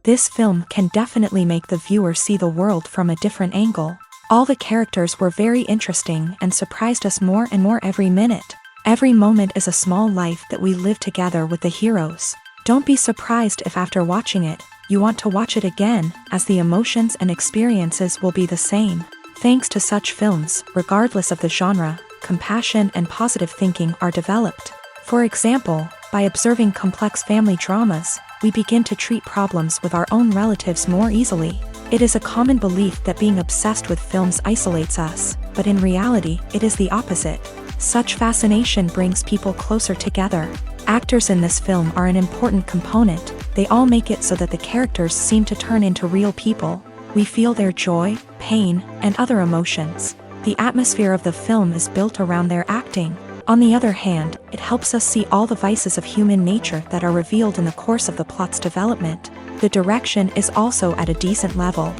This film can definitely make the viewer see the world from a different angle. All the characters were very interesting and surprised us more and more every minute. Every moment is a small life that we live together with the heroes. Don't be surprised if after watching it, you want to watch it again, as the emotions and experiences will be the same. Thanks to such films, regardless of the genre, compassion and positive thinking are developed. For example, by observing complex family dramas, we begin to treat problems with our own relatives more easily. It is a common belief that being obsessed with films isolates us, but in reality, it is the opposite. Such fascination brings people closer together. Actors in this film are an important component. They all make it so that the characters seem to turn into real people. We feel their joy, pain, and other emotions. The atmosphere of the film is built around their acting. On the other hand, it helps us see all the vices of human nature that are revealed in the course of the plot's development. The direction is also at a decent level.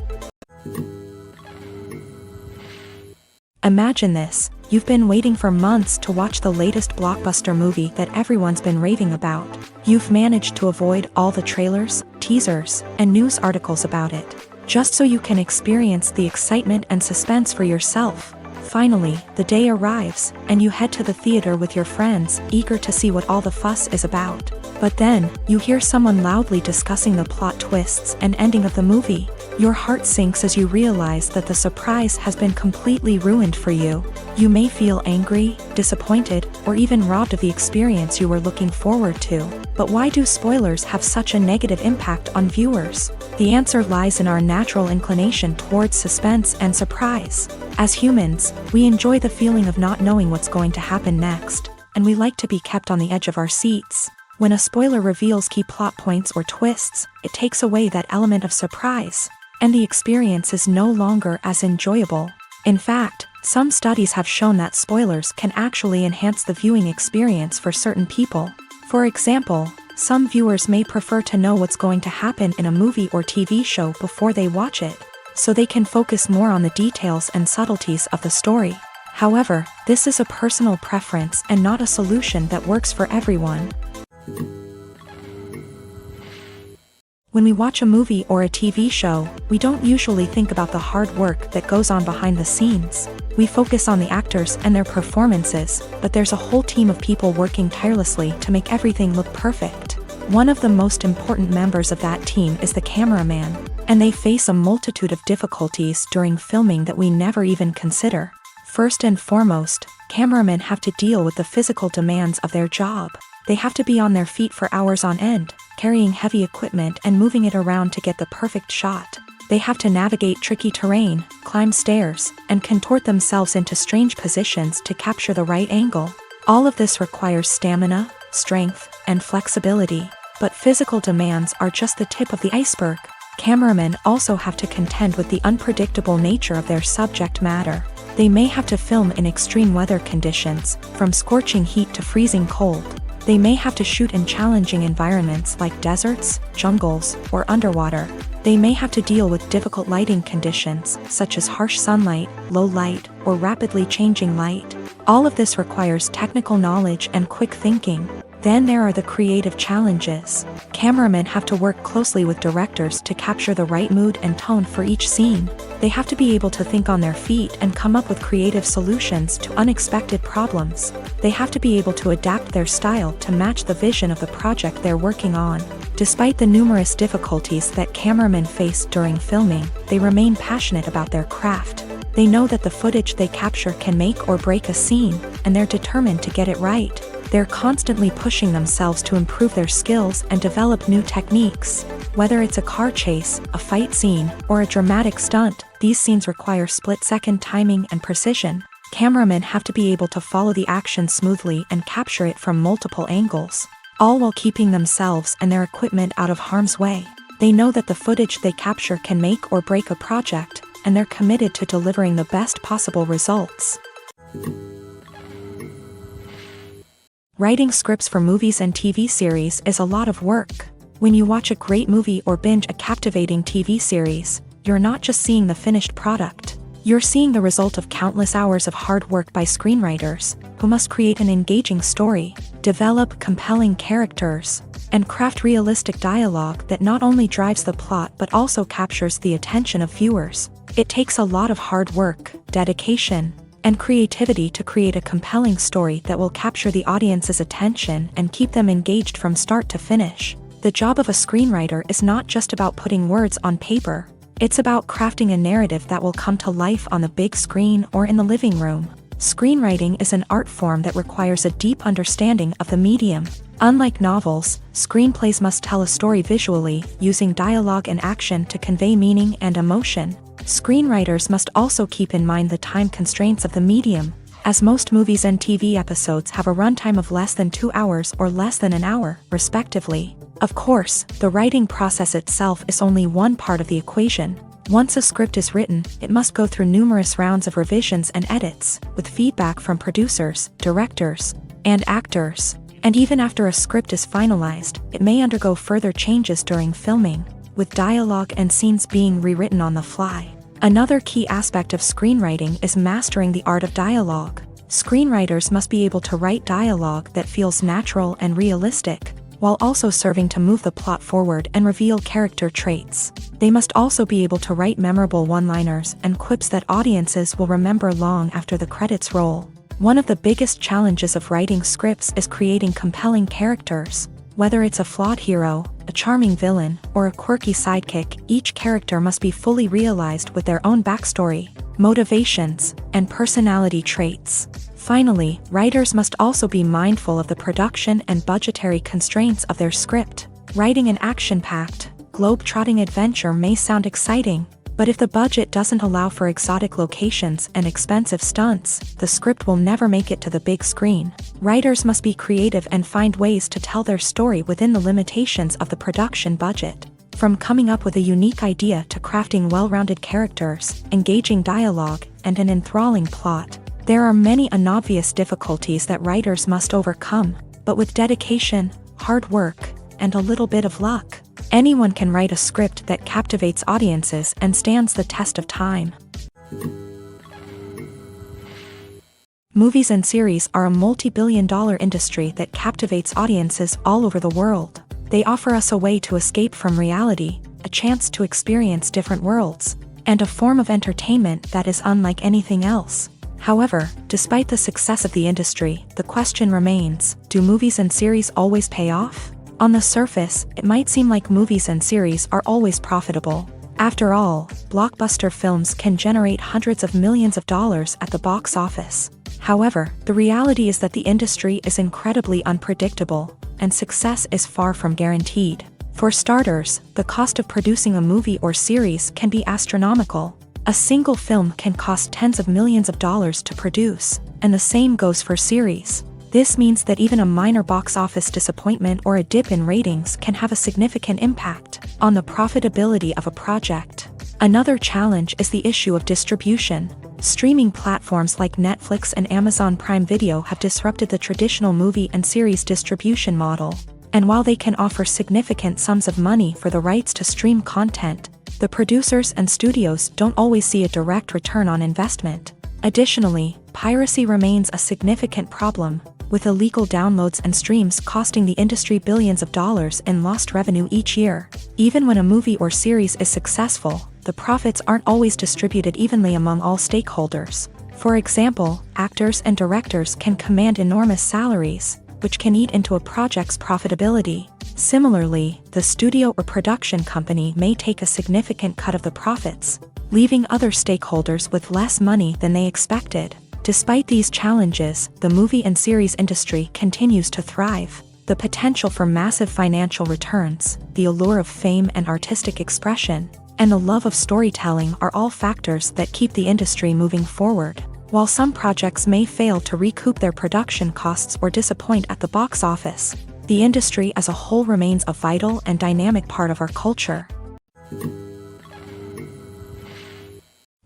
Imagine this. You've been waiting for months to watch the latest blockbuster movie that everyone's been raving about. You've managed to avoid all the trailers, teasers, and news articles about it, just so you can experience the excitement and suspense for yourself. Finally, the day arrives, and you head to the theater with your friends, eager to see what all the fuss is about. But then, you hear someone loudly discussing the plot twists and ending of the movie. Your heart sinks as you realize that the surprise has been completely ruined for you. You may feel angry, disappointed, or even robbed of the experience you were looking forward to. But why do spoilers have such a negative impact on viewers? The answer lies in our natural inclination towards suspense and surprise. As humans, we enjoy the feeling of not knowing what's going to happen next, and we like to be kept on the edge of our seats. When a spoiler reveals key plot points or twists, it takes away that element of surprise, and the experience is no longer as enjoyable. In fact, some studies have shown that spoilers can actually enhance the viewing experience for certain people. For example, some viewers may prefer to know what's going to happen in a movie or TV show before they watch it, so they can focus more on the details and subtleties of the story. However, this is a personal preference and not a solution that works for everyone. When we watch a movie or a TV show, we don't usually think about the hard work that goes on behind the scenes. We focus on the actors and their performances, but there's a whole team of people working tirelessly to make everything look perfect. One of the most important members of that team is the cameraman, and they face a multitude of difficulties during filming that we never even consider. First and foremost, cameramen have to deal with the physical demands of their job. They have to be on their feet for hours on end, carrying heavy equipment and moving it around to get the perfect shot. They have to navigate tricky terrain, climb stairs, and contort themselves into strange positions to capture the right angle. All of this requires stamina, strength, and flexibility. But physical demands are just the tip of the iceberg. Cameramen also have to contend with the unpredictable nature of their subject matter. They may have to film in extreme weather conditions, from scorching heat to freezing cold. They may have to shoot in challenging environments like deserts, jungles, or underwater. They may have to deal with difficult lighting conditions, such as harsh sunlight, low light, or rapidly changing light. All of this requires technical knowledge and quick thinking. Then there are the creative challenges. Cameramen have to work closely with directors to capture the right mood and tone for each scene. They have to be able to think on their feet and come up with creative solutions to unexpected problems. They have to be able to adapt their style to match the vision of the project they're working on. Despite the numerous difficulties that cameramen face during filming, they remain passionate about their craft. They know that the footage they capture can make or break a scene, and they're determined to get it right. They're constantly pushing themselves to improve their skills and develop new techniques. Whether it's a car chase, a fight scene, or a dramatic stunt, these scenes require split-second timing and precision. Cameramen have to be able to follow the action smoothly and capture it from multiple angles, all while keeping themselves and their equipment out of harm's way. They know that the footage they capture can make or break a project, and they're committed to delivering the best possible results. Writing scripts for movies and TV series is a lot of work. When you watch a great movie or binge a captivating TV series, you're not just seeing the finished product. You're seeing the result of countless hours of hard work by screenwriters, who must create an engaging story, develop compelling characters, and craft realistic dialogue that not only drives the plot but also captures the attention of viewers. It takes a lot of hard work, dedication, and creativity to create a compelling story that will capture the audience's attention and keep them engaged from start to finish. The job of a screenwriter is not just about putting words on paper. It's about crafting a narrative that will come to life on the big screen or in the living room. Screenwriting is an art form that requires a deep understanding of the medium. Unlike novels, screenplays must tell a story visually, using dialogue and action to convey meaning and emotion. Screenwriters must also keep in mind the time constraints of the medium, as most movies and TV episodes have a runtime of less than 2 hours or less than an hour, respectively. Of course, the writing process itself is only one part of the equation. Once a script is written, it must go through numerous rounds of revisions and edits, with feedback from producers, directors, and actors. And even after a script is finalized, it may undergo further changes during filming, with dialogue and scenes being rewritten on the fly. Another key aspect of screenwriting is mastering the art of dialogue. Screenwriters must be able to write dialogue that feels natural and realistic, while also serving to move the plot forward and reveal character traits. They must also be able to write memorable one-liners and quips that audiences will remember long after the credits roll. One of the biggest challenges of writing scripts is creating compelling characters. Whether it's a flawed hero, a charming villain, or a quirky sidekick, each character must be fully realized with their own backstory, motivations, and personality traits. Finally, writers must also be mindful of the production and budgetary constraints of their script. Writing an action-packed, globe-trotting adventure may sound exciting, but if the budget doesn't allow for exotic locations and expensive stunts, the script will never make it to the big screen. Writers must be creative and find ways to tell their story within the limitations of the production budget. From coming up with a unique idea to crafting well-rounded characters, engaging dialogue, and an enthralling plot, there are many unobvious difficulties that writers must overcome, but with dedication, hard work, and a little bit of luck, anyone can write a script that captivates audiences and stands the test of time. Movies and series are a multi-billion-dollar industry that captivates audiences all over the world. They offer us a way to escape from reality, a chance to experience different worlds, and a form of entertainment that is unlike anything else. However, despite the success of the industry, the question remains, do movies and series always pay off? On the surface, it might seem like movies and series are always profitable. After all, blockbuster films can generate hundreds of millions of dollars at the box office. However, the reality is that the industry is incredibly unpredictable, and success is far from guaranteed. For starters, the cost of producing a movie or series can be astronomical. A single film can cost tens of millions of dollars to produce, and the same goes for series. This means that even a minor box office disappointment or a dip in ratings can have a significant impact on the profitability of a project. Another challenge is the issue of distribution. Streaming platforms like Netflix and Amazon Prime Video have disrupted the traditional movie and series distribution model. And while they can offer significant sums of money for the rights to stream content, the producers and studios don't always see a direct return on investment. Additionally, piracy remains a significant problem, with illegal downloads and streams costing the industry billions of dollars in lost revenue each year. Even when a movie or series is successful, the profits aren't always distributed evenly among all stakeholders. For example, actors and directors can command enormous salaries, which can eat into a project's profitability. Similarly, the studio or production company may take a significant cut of the profits, leaving other stakeholders with less money than they expected. Despite these challenges, the movie and series industry continues to thrive. The potential for massive financial returns, the allure of fame and artistic expression, and the love of storytelling are all factors that keep the industry moving forward. While some projects may fail to recoup their production costs or disappoint at the box office, the industry as a whole remains a vital and dynamic part of our culture.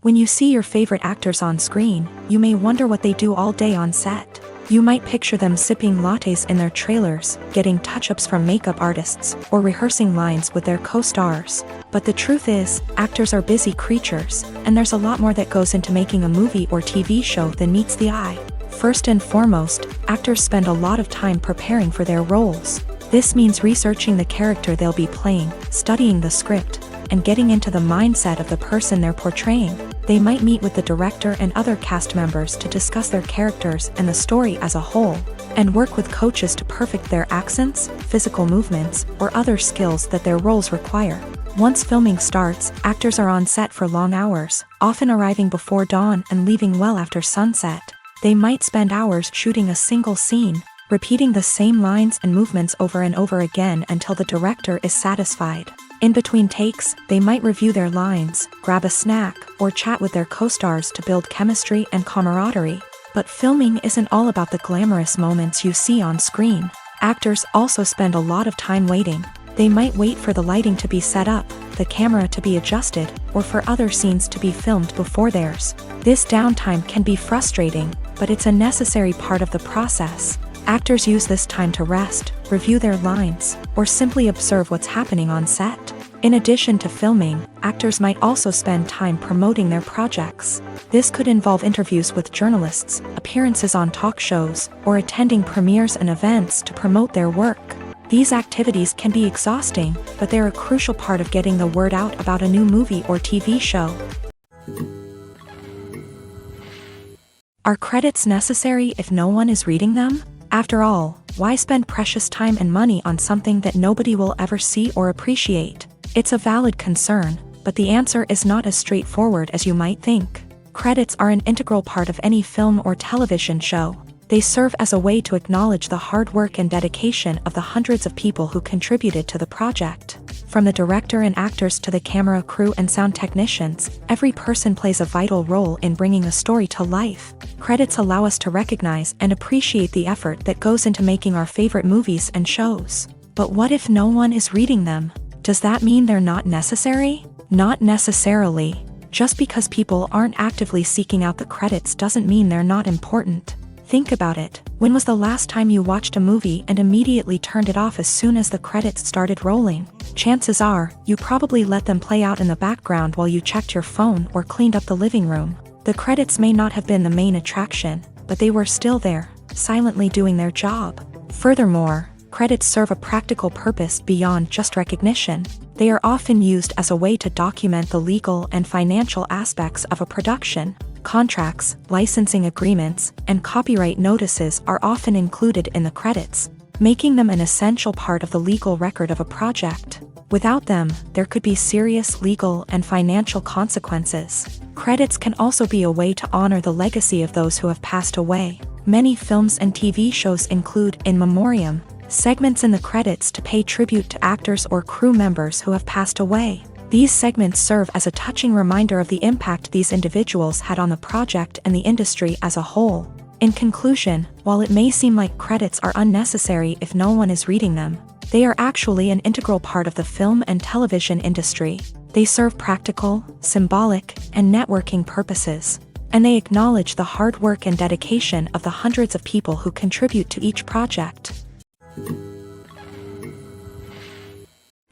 When you see your favorite actors on screen, you may wonder what they do all day on set. You might picture them sipping lattes in their trailers, getting touch-ups from makeup artists, or rehearsing lines with their co-stars. But the truth is, actors are busy creatures, and there's a lot more that goes into making a movie or TV show than meets the eye. First and foremost, actors spend a lot of time preparing for their roles. This means researching the character they'll be playing, studying the script, and getting into the mindset of the person they're portraying. They might meet with the director and other cast members to discuss their characters and the story as a whole, and work with coaches to perfect their accents, physical movements, or other skills that their roles require. Once filming starts, actors are on set for long hours, often arriving before dawn and leaving well after sunset. They might spend hours shooting a single scene, repeating the same lines and movements over and over again until the director is satisfied. In between takes, they might review their lines, grab a snack, or chat with their co-stars to build chemistry and camaraderie. But filming isn't all about the glamorous moments you see on screen. Actors also spend a lot of time waiting. They might wait for the lighting to be set up, the camera to be adjusted, or for other scenes to be filmed before theirs. This downtime can be frustrating, but it's a necessary part of the process. Actors use this time to rest, review their lines, or simply observe what's happening on set. In addition to filming, actors might also spend time promoting their projects. This could involve interviews with journalists, appearances on talk shows, or attending premieres and events to promote their work. These activities can be exhausting, but they're a crucial part of getting the word out about a new movie or TV show. Are credits necessary if no one is reading them? After all, why spend precious time and money on something that nobody will ever see or appreciate? It's a valid concern, but the answer is not as straightforward as you might think. Credits are an integral part of any film or television show. They serve as a way to acknowledge the hard work and dedication of the hundreds of people who contributed to the project. From the director and actors to the camera crew and sound technicians, every person plays a vital role in bringing a story to life. Credits allow us to recognize and appreciate the effort that goes into making our favorite movies and shows. But what if no one is reading them? Does that mean they're not necessary? Not necessarily. Just because people aren't actively seeking out the credits doesn't mean they're not important. Think about it. When was the last time you watched a movie and immediately turned it off as soon as the credits started rolling? Chances are, you probably let them play out in the background while you checked your phone or cleaned up the living room. The credits may not have been the main attraction, but they were still there, silently doing their job. Furthermore, credits serve a practical purpose beyond just recognition. They are often used as a way to document the legal and financial aspects of a production. Contracts, licensing agreements, and copyright notices are often included in the credits, making them an essential part of the legal record of a project. Without them, there could be serious legal and financial consequences. Credits can also be a way to honor the legacy of those who have passed away. Many films and TV shows include in memoriam segments in the credits to pay tribute to actors or crew members who have passed away. These segments serve as a touching reminder of the impact these individuals had on the project and the industry as a whole. In conclusion, while it may seem like credits are unnecessary if no one is reading them, they are actually an integral part of the film and television industry. They serve practical, symbolic, and networking purposes, and they acknowledge the hard work and dedication of the hundreds of people who contribute to each project.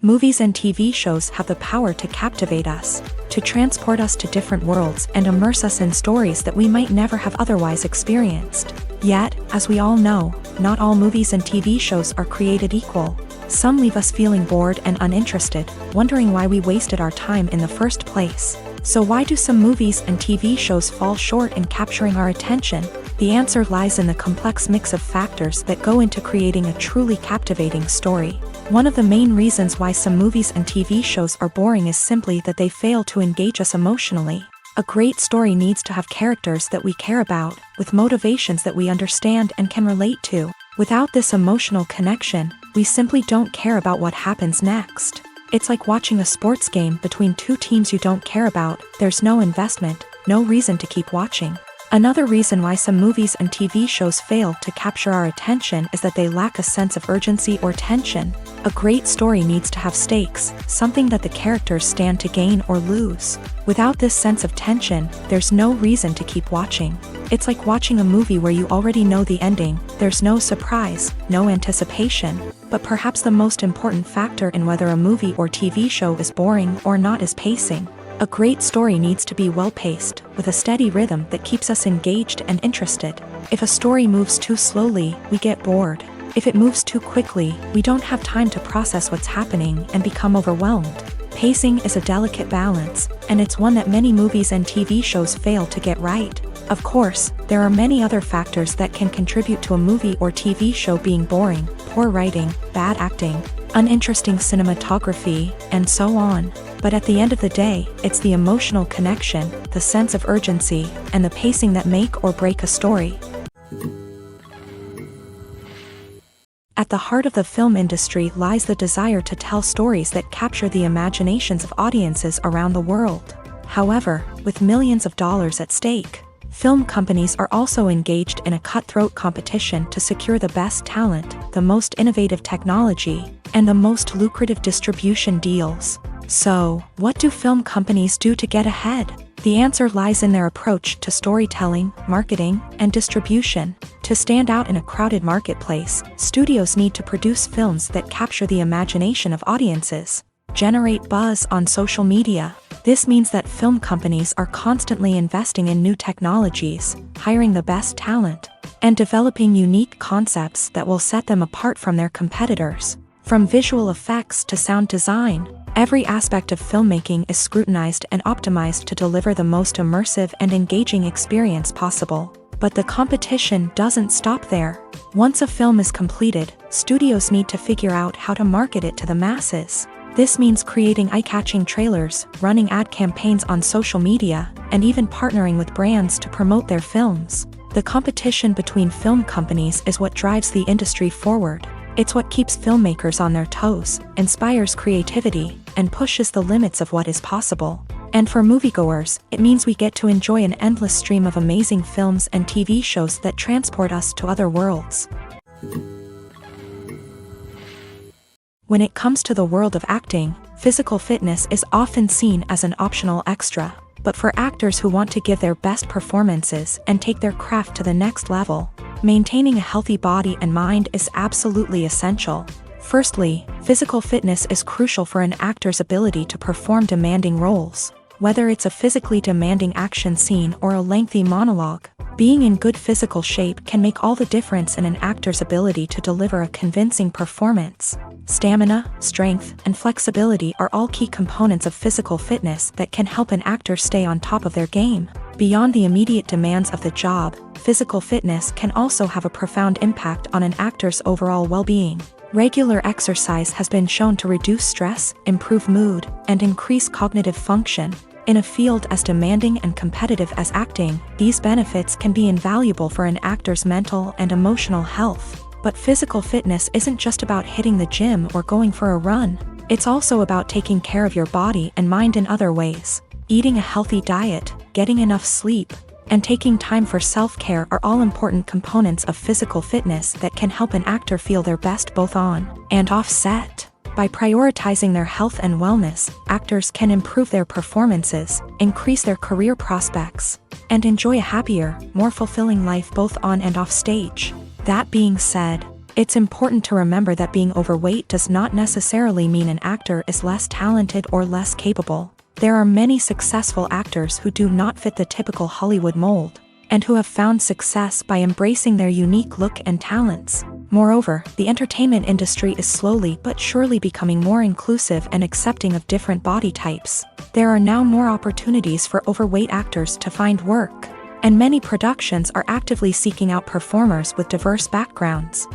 Movies and TV shows have the power to captivate us, to transport us to different worlds and immerse us in stories that we might never have otherwise experienced. Yet, as we all know, not all movies and TV shows are created equal. Some leave us feeling bored and uninterested, wondering why we wasted our time in the first place. So why do some movies and TV shows fall short in capturing our attention? The answer lies in the complex mix of factors that go into creating a truly captivating story. One of the main reasons why some movies and TV shows are boring is simply that they fail to engage us emotionally. A great story needs to have characters that we care about, with motivations that we understand and can relate to. Without this emotional connection, we simply don't care about what happens next. It's like watching a sports game between two teams you don't care about. There's no investment, no reason to keep watching. Another reason why some movies and TV shows fail to capture our attention is that they lack a sense of urgency or tension. A great story needs to have stakes, something that the characters stand to gain or lose. Without this sense of tension, there's no reason to keep watching. It's like watching a movie where you already know the ending, there's no surprise, no anticipation. But perhaps the most important factor in whether a movie or TV show is boring or not is pacing. A great story needs to be well-paced, with a steady rhythm that keeps us engaged and interested. If a story moves too slowly, we get bored. If it moves too quickly, we don't have time to process what's happening and become overwhelmed. Pacing is a delicate balance, and it's one that many movies and TV shows fail to get right. Of course, there are many other factors that can contribute to a movie or TV show being boring: poor writing, bad acting, uninteresting cinematography, and so on. But at the end of the day, it's the emotional connection, the sense of urgency, and the pacing that make or break a story. At the heart of the film industry lies the desire to tell stories that capture the imaginations of audiences around the world. However, with millions of dollars at stake, film companies are also engaged in a cutthroat competition to secure the best talent, the most innovative technology, and the most lucrative distribution deals. So, what do film companies do to get ahead? The answer lies in their approach to storytelling, marketing, and distribution. To stand out in a crowded marketplace, studios need to produce films that capture the imagination of audiences, generate buzz on social media. This means that film companies are constantly investing in new technologies, hiring the best talent, and developing unique concepts that will set them apart from their competitors. From visual effects to sound design, every aspect of filmmaking is scrutinized and optimized to deliver the most immersive and engaging experience possible. But the competition doesn't stop there. Once a film is completed, studios need to figure out how to market it to the masses. This means creating eye-catching trailers, running ad campaigns on social media, and even partnering with brands to promote their films. The competition between film companies is what drives the industry forward. It's what keeps filmmakers on their toes, inspires creativity, and pushes the limits of what is possible. And for moviegoers, it means we get to enjoy an endless stream of amazing films and TV shows that transport us to other worlds. When it comes to the world of acting, physical fitness is often seen as an optional extra. But for actors who want to give their best performances and take their craft to the next level, maintaining a healthy body and mind is absolutely essential. Firstly, physical fitness is crucial for an actor's ability to perform demanding roles. Whether it's a physically demanding action scene or a lengthy monologue, being in good physical shape can make all the difference in an actor's ability to deliver a convincing performance. Stamina, strength, and flexibility are all key components of physical fitness that can help an actor stay on top of their game. Beyond the immediate demands of the job, physical fitness can also have a profound impact on an actor's overall well-being. Regular exercise has been shown to reduce stress, improve mood, and increase cognitive function. In a field as demanding and competitive as acting, these benefits can be invaluable for an actor's mental and emotional health. But physical fitness isn't just about hitting the gym or going for a run. It's also about taking care of your body and mind in other ways. Eating a healthy diet, getting enough sleep, and taking time for self-care are all important components of physical fitness that can help an actor feel their best both on and off set. By prioritizing their health and wellness, actors can improve their performances, increase their career prospects, and enjoy a happier, more fulfilling life both on and off stage. That being said, it's important to remember that being overweight does not necessarily mean an actor is less talented or less capable. There are many successful actors who do not fit the typical Hollywood mold, and who have found success by embracing their unique look and talents. Moreover, the entertainment industry is slowly but surely becoming more inclusive and accepting of different body types. There are now more opportunities for overweight actors to find work, and many productions are actively seeking out performers with diverse backgrounds.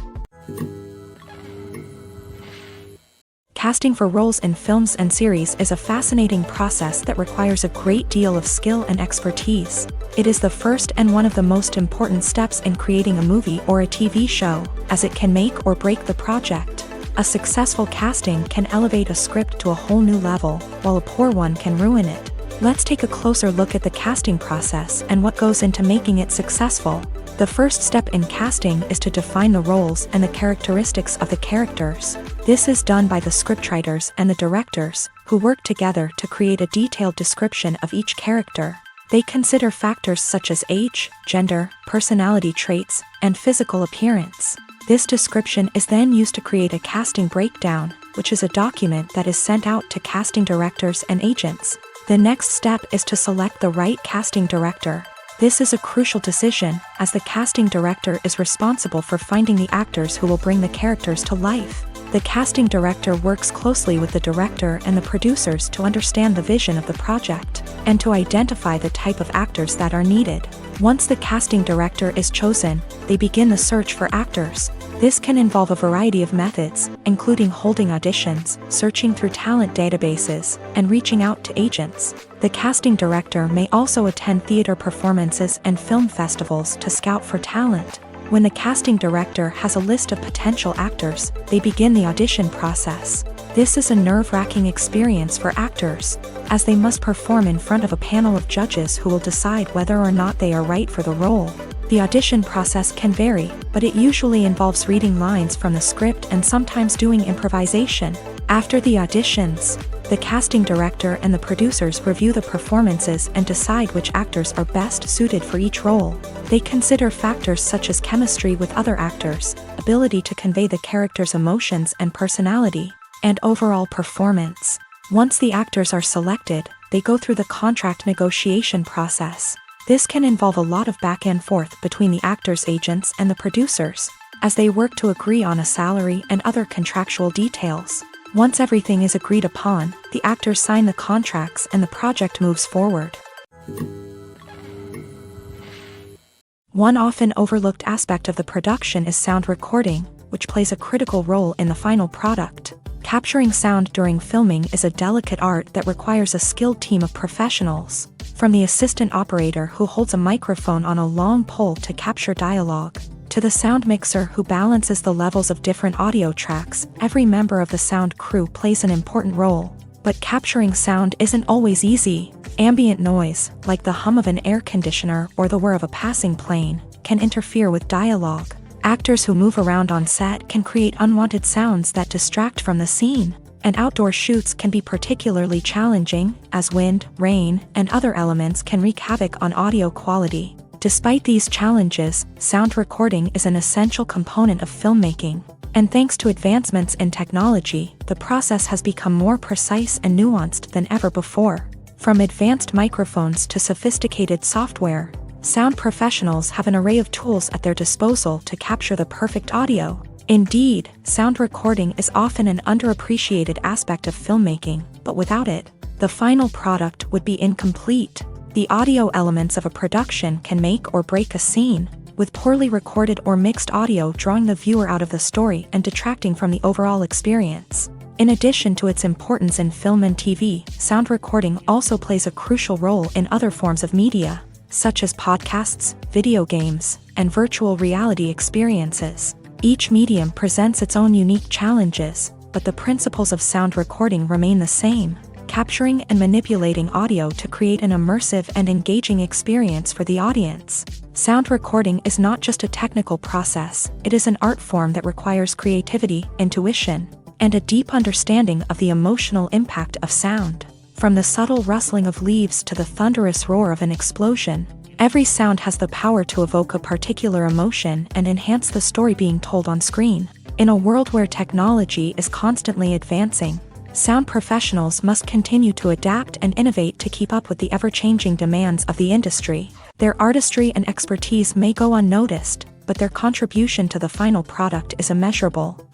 Casting for roles in films and series is a fascinating process that requires a great deal of skill and expertise. It is the first and one of the most important steps in creating a movie or a TV show, as it can make or break the project. A successful casting can elevate a script to a whole new level, while a poor one can ruin it. Let's take a closer look at the casting process and what goes into making it successful. The first step in casting is to define the roles and the characteristics of the characters. This is done by the scriptwriters and the directors, who work together to create a detailed description of each character. They consider factors such as age, gender, personality traits, and physical appearance. This description is then used to create a casting breakdown, which is a document that is sent out to casting directors and agents. The next step is to select the right casting director. This is a crucial decision, as the casting director is responsible for finding the actors who will bring the characters to life. The casting director works closely with the director and the producers to understand the vision of the project, and to identify the type of actors that are needed. Once the casting director is chosen, they begin the search for actors. This can involve a variety of methods, including holding auditions, searching through talent databases, and reaching out to agents. The casting director may also attend theater performances and film festivals to scout for talent. When the casting director has a list of potential actors, they begin the audition process. This is a nerve-wracking experience for actors, as they must perform in front of a panel of judges who will decide whether or not they are right for the role. The audition process can vary, but it usually involves reading lines from the script and sometimes doing improvisation. After the auditions, the casting director and the producers review the performances and decide which actors are best suited for each role. They consider factors such as chemistry with other actors, ability to convey the character's emotions and personality, and overall performance. Once the actors are selected, they go through the contract negotiation process. This can involve a lot of back and forth between the actors' agents and the producers, as they work to agree on a salary and other contractual details. Once everything is agreed upon, the actors sign the contracts and the project moves forward. One often overlooked aspect of the production is sound recording, which plays a critical role in the final product. Capturing sound during filming is a delicate art that requires a skilled team of professionals. From the assistant operator who holds a microphone on a long pole to capture dialogue, to the sound mixer who balances the levels of different audio tracks, every member of the sound crew plays an important role. But capturing sound isn't always easy. Ambient noise, like the hum of an air conditioner or the whir of a passing plane, can interfere with dialogue. Actors who move around on set can create unwanted sounds that distract from the scene. And outdoor shoots can be particularly challenging, as wind, rain, and other elements can wreak havoc on audio quality. Despite these challenges, sound recording is an essential component of filmmaking. And thanks to advancements in technology, the process has become more precise and nuanced than ever before. From advanced microphones to sophisticated software, sound professionals have an array of tools at their disposal to capture the perfect audio. Indeed, sound recording is often an underappreciated aspect of filmmaking, but without it, the final product would be incomplete. The audio elements of a production can make or break a scene, with poorly recorded or mixed audio drawing the viewer out of the story and detracting from the overall experience. In addition to its importance in film and TV, sound recording also plays a crucial role in other forms of media, such as podcasts, video games, and virtual reality experiences. Each medium presents its own unique challenges, but the principles of sound recording remain the same, capturing and manipulating audio to create an immersive and engaging experience for the audience. Sound recording is not just a technical process, it is an art form that requires creativity, intuition, and a deep understanding of the emotional impact of sound. From the subtle rustling of leaves to the thunderous roar of an explosion, every sound has the power to evoke a particular emotion and enhance the story being told on screen. In a world where technology is constantly advancing, sound professionals must continue to adapt and innovate to keep up with the ever-changing demands of the industry. Their artistry and expertise may go unnoticed, but their contribution to the final product is immeasurable.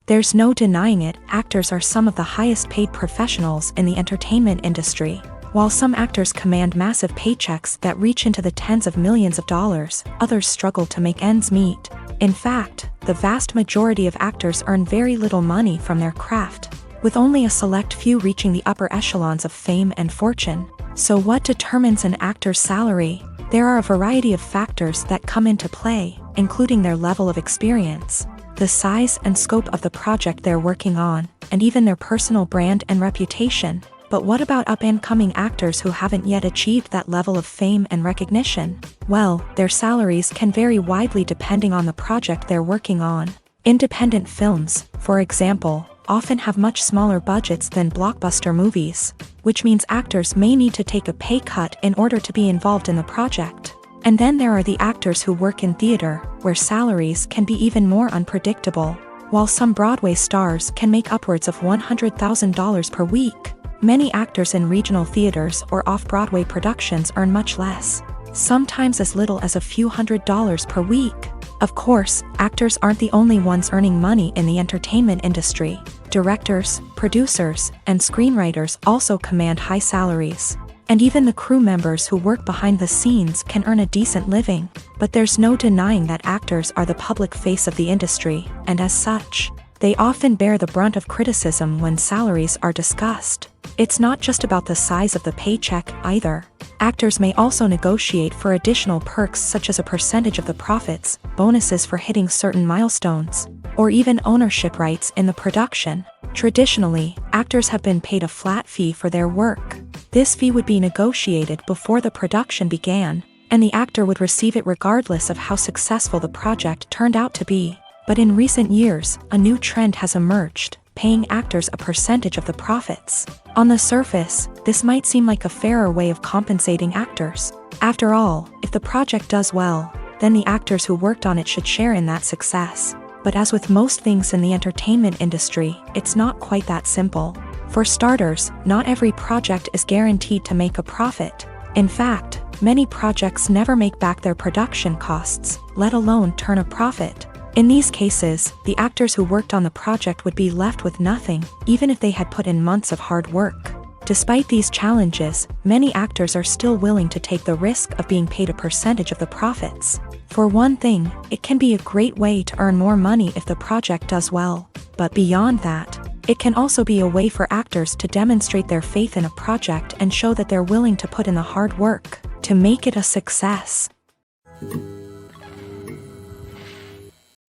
There's no denying it, actors are some of the highest-paid professionals in the entertainment industry. While some actors command massive paychecks that reach into the tens of millions of dollars, others struggle to make ends meet. In fact, the vast majority of actors earn very little money from their craft, with only a select few reaching the upper echelons of fame and fortune. So what determines an actor's salary? There are a variety of factors that come into play, including their level of experience, the size and scope of the project they're working on, and even their personal brand and reputation. But what about up-and-coming actors who haven't yet achieved that level of fame and recognition? Well, their salaries can vary widely depending on the project they're working on. Independent films, for example, often have much smaller budgets than blockbuster movies, which means actors may need to take a pay cut in order to be involved in the project. And then there are the actors who work in theater, where salaries can be even more unpredictable. While some Broadway stars can make upwards of $100,000 per week, many actors in regional theaters or off-Broadway productions earn much less, sometimes as little as a few $100s per week. Of course, actors aren't the only ones earning money in the entertainment industry. Directors, producers, and screenwriters also command high salaries. And even the crew members who work behind the scenes can earn a decent living. But there's no denying that actors are the public face of the industry, and as such, they often bear the brunt of criticism when salaries are discussed. It's not just about the size of the paycheck, either. Actors may also negotiate for additional perks such as a percentage of the profits, bonuses for hitting certain milestones, or even ownership rights in the production. Traditionally, actors have been paid a flat fee for their work. This fee would be negotiated before the production began, and the actor would receive it regardless of how successful the project turned out to be. But in recent years, a new trend has emerged, paying actors a percentage of the profits. On the surface, this might seem like a fairer way of compensating actors. After all, if the project does well, then the actors who worked on it should share in that success. But as with most things in the entertainment industry, it's not quite that simple. For starters, not every project is guaranteed to make a profit. In fact, many projects never make back their production costs, let alone turn a profit. In these cases, the actors who worked on the project would be left with nothing, even if they had put in months of hard work. Despite these challenges, many actors are still willing to take the risk of being paid a percentage of the profits. For one thing, it can be a great way to earn more money if the project does well. But beyond that, it can also be a way for actors to demonstrate their faith in a project and show that they're willing to put in the hard work to make it a success.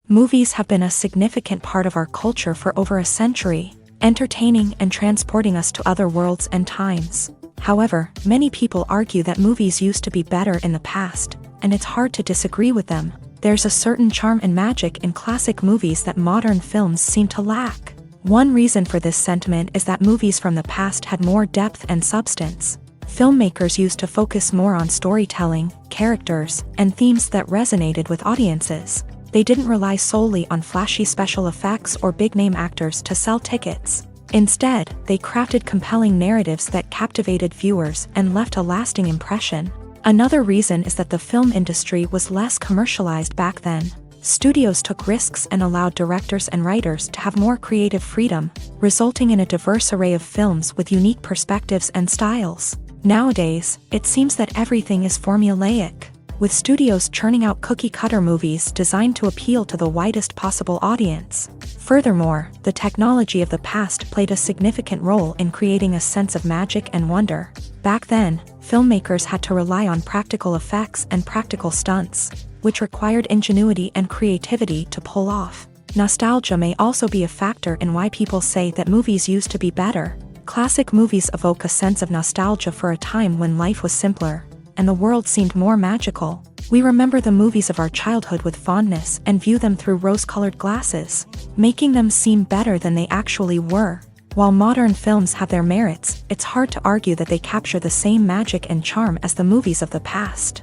Movies have been a significant part of our culture for over a century, entertaining and transporting us to other worlds and times. However, many people argue that movies used to be better in the past, and it's hard to disagree with them. There's a certain charm and magic in classic movies that modern films seem to lack. One reason for this sentiment is that movies from the past had more depth and substance. Filmmakers used to focus more on storytelling, characters, and themes that resonated with audiences. They didn't rely solely on flashy special effects or big-name actors to sell tickets. Instead, they crafted compelling narratives that captivated viewers and left a lasting impression. Another reason is that the film industry was less commercialized back then. Studios took risks and allowed directors and writers to have more creative freedom, resulting in a diverse array of films with unique perspectives and styles. Nowadays, it seems that everything is formulaic, with studios churning out cookie-cutter movies designed to appeal to the widest possible audience. Furthermore, the technology of the past played a significant role in creating a sense of magic and wonder. Back then, filmmakers had to rely on practical effects and practical stunts, which required ingenuity and creativity to pull off. Nostalgia may also be a factor in why people say that movies used to be better. Classic movies evoke a sense of nostalgia for a time when life was simpler, and the world seemed more magical. We remember the movies of our childhood with fondness and view them through rose-colored glasses, making them seem better than they actually were. While modern films have their merits, it's hard to argue that they capture the same magic and charm as the movies of the past.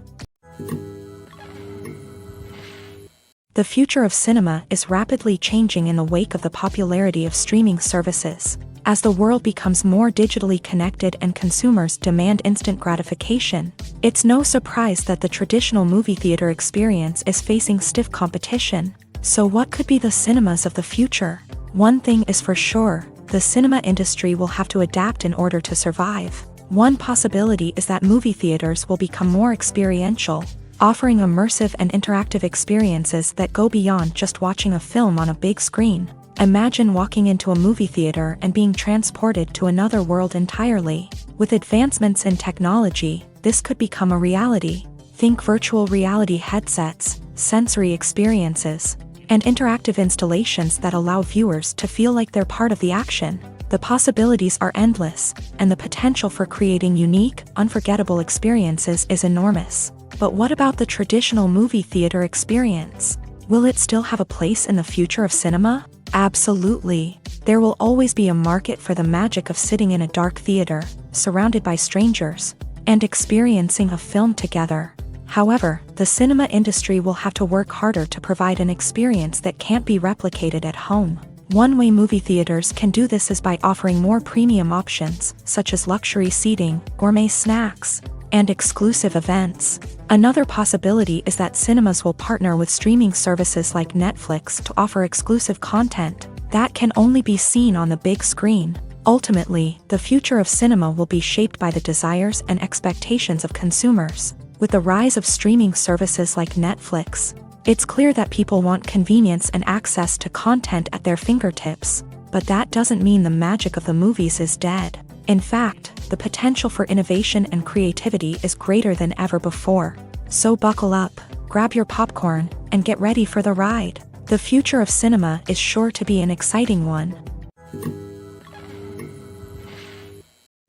The future of cinema is rapidly changing in the wake of the popularity of streaming services. As the world becomes more digitally connected and consumers demand instant gratification, it's no surprise that the traditional movie theater experience is facing stiff competition. So what could be the cinemas of the future? One thing is for sure, the cinema industry will have to adapt in order to survive. One possibility is that movie theaters will become more experiential, offering immersive and interactive experiences that go beyond just watching a film on a big screen. Imagine walking into a movie theater and being transported to another world entirely. With advancements in technology, this could become a reality. Think virtual reality headsets, sensory experiences, and interactive installations that allow viewers to feel like they're part of the action. The possibilities are endless, and the potential for creating unique, unforgettable experiences is enormous. But what about the traditional movie theater experience? Will it still have a place in the future of cinema? Absolutely. There will always be a market for the magic of sitting in a dark theater, surrounded by strangers, and experiencing a film together. However, the cinema industry will have to work harder to provide an experience that can't be replicated at home. One way movie theaters can do this is by offering more premium options, such as luxury seating, gourmet snacks, and exclusive events. Another possibility is that cinemas will partner with streaming services like Netflix to offer exclusive content that can only be seen on the big screen. Ultimately, the future of cinema will be shaped by the desires and expectations of consumers. With the rise of streaming services like Netflix, it's clear that people want convenience and access to content at their fingertips. But that doesn't mean the magic of the movies is dead. In fact, the potential for innovation and creativity is greater than ever before. So buckle up, grab your popcorn, and get ready for the ride. The future of cinema is sure to be an exciting one.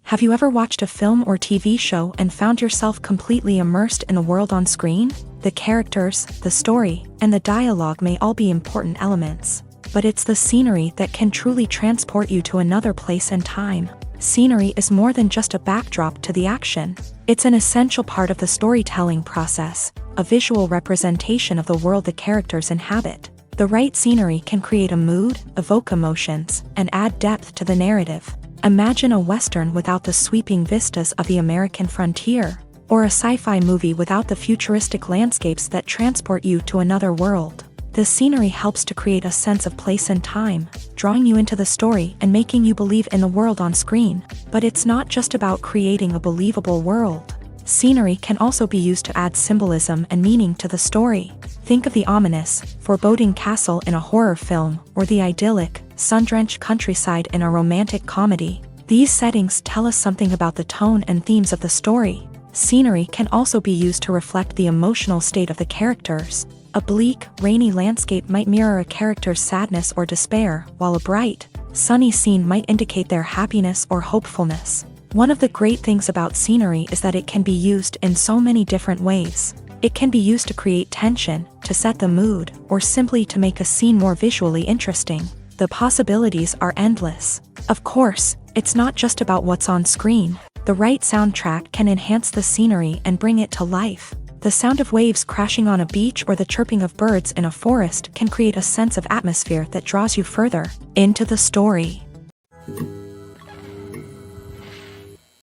Have you ever watched a film or TV show and found yourself completely immersed in the world on screen? The characters, the story, and the dialogue may all be important elements, but it's the scenery that can truly transport you to another place and time. Scenery is more than just a backdrop to the action. It's an essential part of the storytelling process, a visual representation of the world the characters inhabit. The right scenery can create a mood, evoke emotions, and add depth to the narrative. Imagine a Western without the sweeping vistas of the American frontier, or a sci-fi movie without the futuristic landscapes that transport you to another world. The scenery helps to create a sense of place and time, drawing you into the story and making you believe in the world on screen. But it's not just about creating a believable world. Scenery can also be used to add symbolism and meaning to the story. Think of the ominous, foreboding castle in a horror film, or the idyllic, sun-drenched countryside in a romantic comedy. These settings tell us something about the tone and themes of the story. Scenery can also be used to reflect the emotional state of the characters. A bleak, rainy landscape might mirror a character's sadness or despair, while a bright, sunny scene might indicate their happiness or hopefulness. One of the great things about scenery is that it can be used in so many different ways. It can be used to create tension, to set the mood, or simply to make a scene more visually interesting. The possibilities are endless. Of course, it's not just about what's on screen. The right soundtrack can enhance the scenery and bring it to life. The sound of waves crashing on a beach or the chirping of birds in a forest can create a sense of atmosphere that draws you further into the story.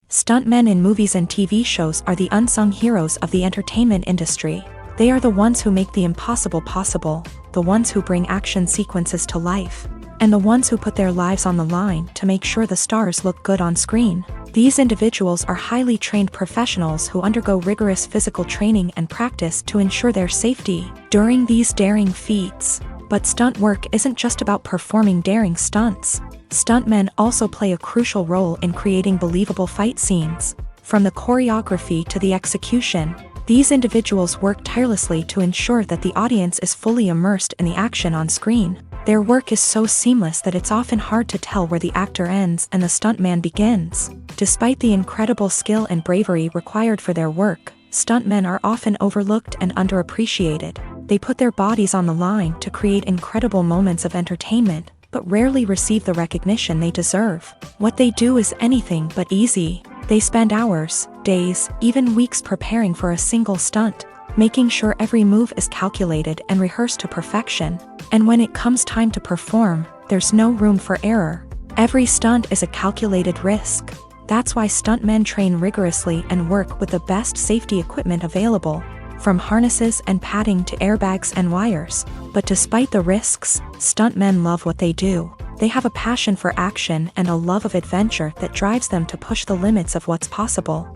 Stuntmen in movies and TV shows are the unsung heroes of the entertainment industry. They are the ones who make the impossible possible, the ones who bring action sequences to life, and the ones who put their lives on the line to make sure the stars look good on screen. These individuals are highly trained professionals who undergo rigorous physical training and practice to ensure their safety during these daring feats. But stunt work isn't just about performing daring stunts. Stuntmen also play a crucial role in creating believable fight scenes. From the choreography to the execution, these individuals work tirelessly to ensure that the audience is fully immersed in the action on screen. Their work is so seamless that it's often hard to tell where the actor ends and the stuntman begins. Despite the incredible skill and bravery required for their work, stuntmen are often overlooked and underappreciated. They put their bodies on the line to create incredible moments of entertainment, but rarely receive the recognition they deserve. What they do is anything but easy. They spend hours, days, even weeks preparing for a single stunt, making sure every move is calculated and rehearsed to perfection. And when it comes time to perform, there's no room for error. Every stunt is a calculated risk. That's why stuntmen train rigorously and work with the best safety equipment available, from harnesses and padding to airbags and wires. But despite the risks, stuntmen love what they do. They have a passion for action and a love of adventure that drives them to push the limits of what's possible.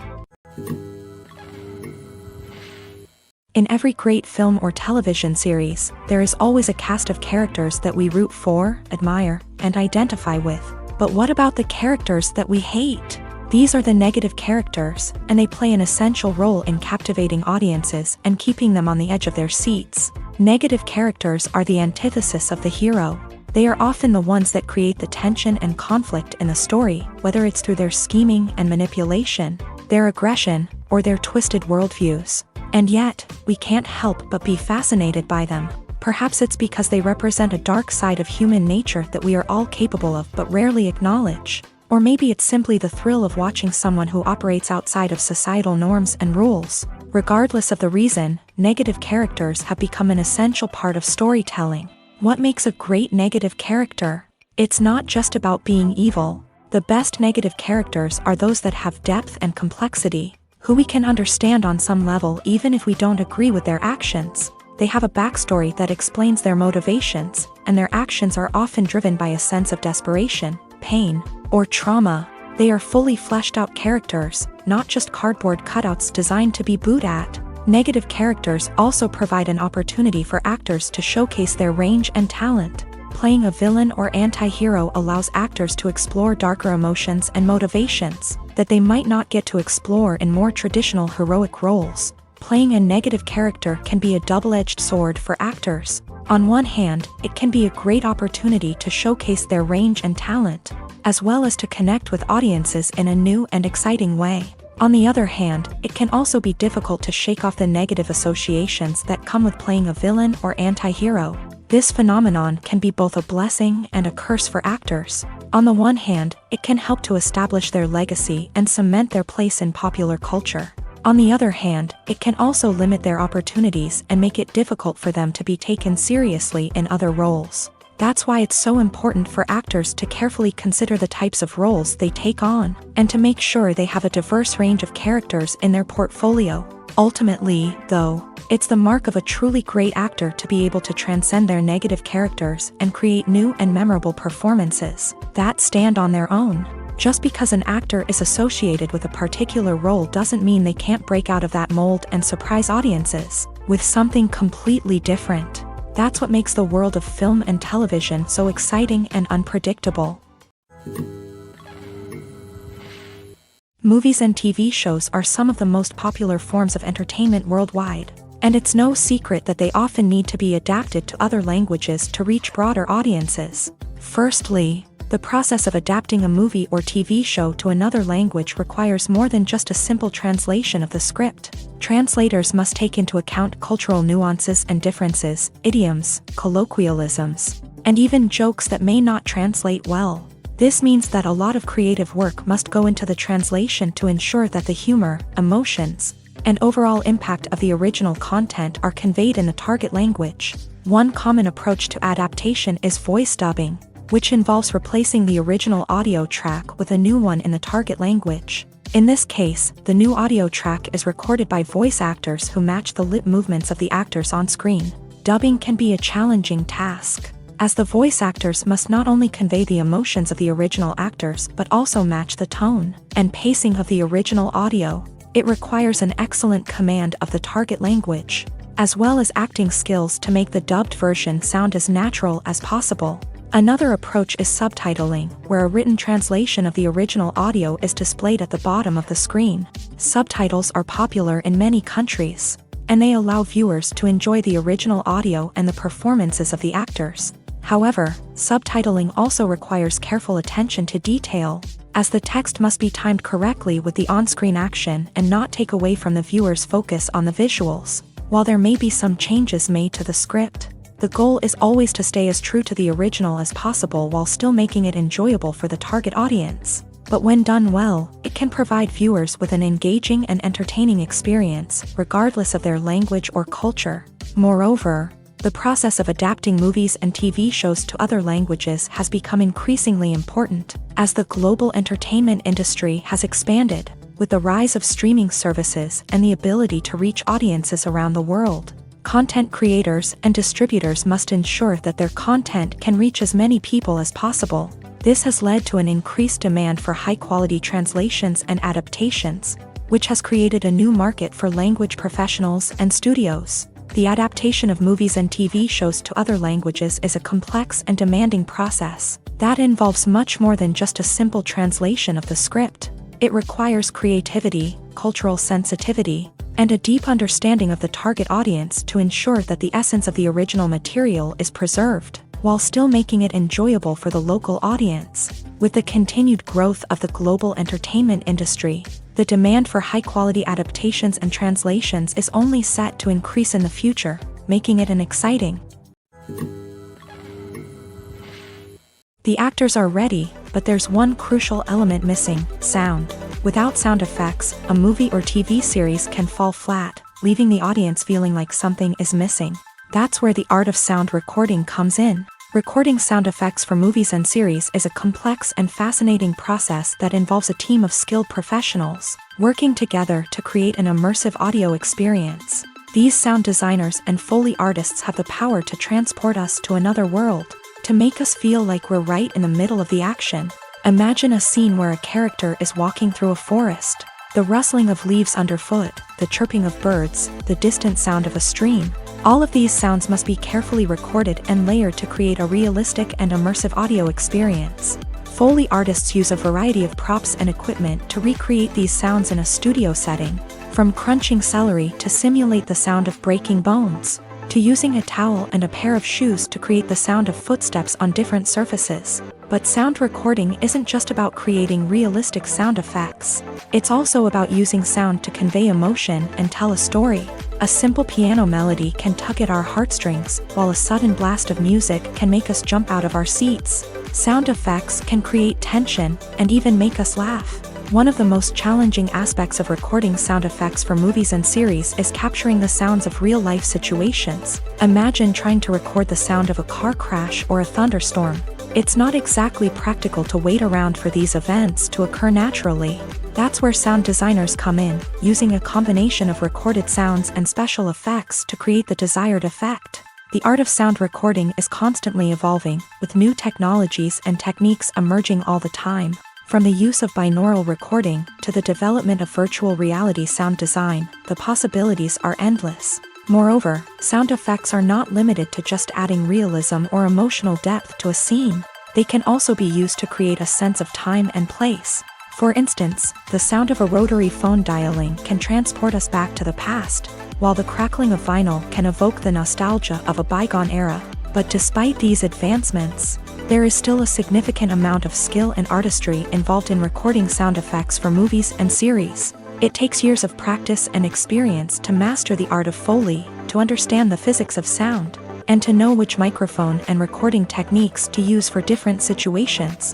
In every great film or television series, there is always a cast of characters that we root for, admire, and identify with. But what about the characters that we hate? These are the negative characters, and they play an essential role in captivating audiences and keeping them on the edge of their seats. Negative characters are the antithesis of the hero. They are often the ones that create the tension and conflict in the story, whether it's through their scheming and manipulation, their aggression, or their twisted worldviews. And yet, we can't help but be fascinated by them. Perhaps it's because they represent a dark side of human nature that we are all capable of but rarely acknowledge. Or maybe it's simply the thrill of watching someone who operates outside of societal norms and rules. Regardless of the reason, negative characters have become an essential part of storytelling. What makes a great negative character? It's not just about being evil. The best negative characters are those that have depth and complexity, who we can understand on some level even if we don't agree with their actions. They have a backstory that explains their motivations, and their actions are often driven by a sense of desperation, pain, or trauma. They are fully fleshed out characters, not just cardboard cutouts designed to be booed at. Negative characters also provide an opportunity for actors to showcase their range and talent. Playing a villain or anti-hero allows actors to explore darker emotions and motivations that they might not get to explore in more traditional heroic roles. Playing a negative character can be a double-edged sword for actors. On one hand, it can be a great opportunity to showcase their range and talent, as well as to connect with audiences in a new and exciting way. On the other hand, it can also be difficult to shake off the negative associations that come with playing a villain or anti-hero. This phenomenon can be both a blessing and a curse for actors. On the one hand, it can help to establish their legacy and cement their place in popular culture. On the other hand, it can also limit their opportunities and make it difficult for them to be taken seriously in other roles. That's why it's so important for actors to carefully consider the types of roles they take on, and to make sure they have a diverse range of characters in their portfolio. Ultimately, though, it's the mark of a truly great actor to be able to transcend their negative characters and create new and memorable performances that stand on their own. Just because an actor is associated with a particular role doesn't mean they can't break out of that mold and surprise audiences with something completely different. That's what makes the world of film and television so exciting and unpredictable. Movies and TV shows are some of the most popular forms of entertainment worldwide, and it's no secret that they often need to be adapted to other languages to reach broader audiences. Firstly, the process of adapting a movie or TV show to another language requires more than just a simple translation of the script. Translators must take into account cultural nuances and differences, idioms, colloquialisms, and even jokes that may not translate well. This means that a lot of creative work must go into the translation to ensure that the humor, emotions, and overall impact of the original content are conveyed in the target language. One common approach to adaptation is voice dubbing, which involves replacing the original audio track with a new one in the target language. In this case, the new audio track is recorded by voice actors who match the lip movements of the actors on screen. Dubbing can be a challenging task, as the voice actors must not only convey the emotions of the original actors but also match the tone and pacing of the original audio. It requires an excellent command of the target language, as well as acting skills to make the dubbed version sound as natural as possible. Another approach is subtitling, where a written translation of the original audio is displayed at the bottom of the screen. Subtitles are popular in many countries, and they allow viewers to enjoy the original audio and the performances of the actors. However, subtitling also requires careful attention to detail, as the text must be timed correctly with the on-screen action and not take away from the viewer's focus on the visuals. While there may be some changes made to the script, the goal is always to stay as true to the original as possible while still making it enjoyable for the target audience. But when done well, it can provide viewers with an engaging and entertaining experience, regardless of their language or culture. Moreover, the process of adapting movies and TV shows to other languages has become increasingly important, as the global entertainment industry has expanded, with the rise of streaming services and the ability to reach audiences around the world. Content creators and distributors must ensure that their content can reach as many people as possible. This has led to an increased demand for high-quality translations and adaptations, which has created a new market for language professionals and studios. The adaptation of movies and TV shows to other languages is a complex and demanding process that involves much more than just a simple translation of the script. It requires creativity, cultural sensitivity, and a deep understanding of the target audience to ensure that the essence of the original material is preserved. while still making it enjoyable for the local audience. With the continued growth of the global entertainment industry, the demand for high-quality adaptations and translations is only set to increase in the future, making it an exciting. The actors are ready, but there's one crucial element missing: sound. Without sound effects, a movie or TV series can fall flat, leaving the audience feeling like something is missing. That's where the art of sound recording comes in. Recording sound effects for movies and series is a complex and fascinating process that involves a team of skilled professionals working together to create an immersive audio experience. These sound designers and Foley artists have the power to transport us to another world, to make us feel like we're right in the middle of the action. Imagine a scene where a character is walking through a forest. The rustling of leaves underfoot, the chirping of birds, the distant sound of a stream. All of these sounds must be carefully recorded and layered to create a realistic and immersive audio experience. Foley artists use a variety of props and equipment to recreate these sounds in a studio setting, from crunching celery to simulate the sound of breaking bones, to using a towel and a pair of shoes to create the sound of footsteps on different surfaces. But sound recording isn't just about creating realistic sound effects. It's also about using sound to convey emotion and tell a story. A simple piano melody can tug at our heartstrings, while a sudden blast of music can make us jump out of our seats. Sound effects can create tension and even make us laugh. One of the most challenging aspects of recording sound effects for movies and series is capturing the sounds of real-life situations. Imagine trying to record the sound of a car crash or a thunderstorm. It's not exactly practical to wait around for these events to occur naturally. That's where sound designers come in, using a combination of recorded sounds and special effects to create the desired effect. The art of sound recording is constantly evolving, with new technologies and techniques emerging all the time. From the use of binaural recording to the development of virtual reality sound design, the possibilities are endless. Moreover, sound effects are not limited to just adding realism or emotional depth to a scene. They can also be used to create a sense of time and place. For instance, the sound of a rotary phone dialing can transport us back to the past, while the crackling of vinyl can evoke the nostalgia of a bygone era. But despite these advancements, there is still a significant amount of skill and artistry involved in recording sound effects for movies and series. It takes years of practice and experience to master the art of Foley, to understand the physics of sound, and to know which microphone and recording techniques to use for different situations.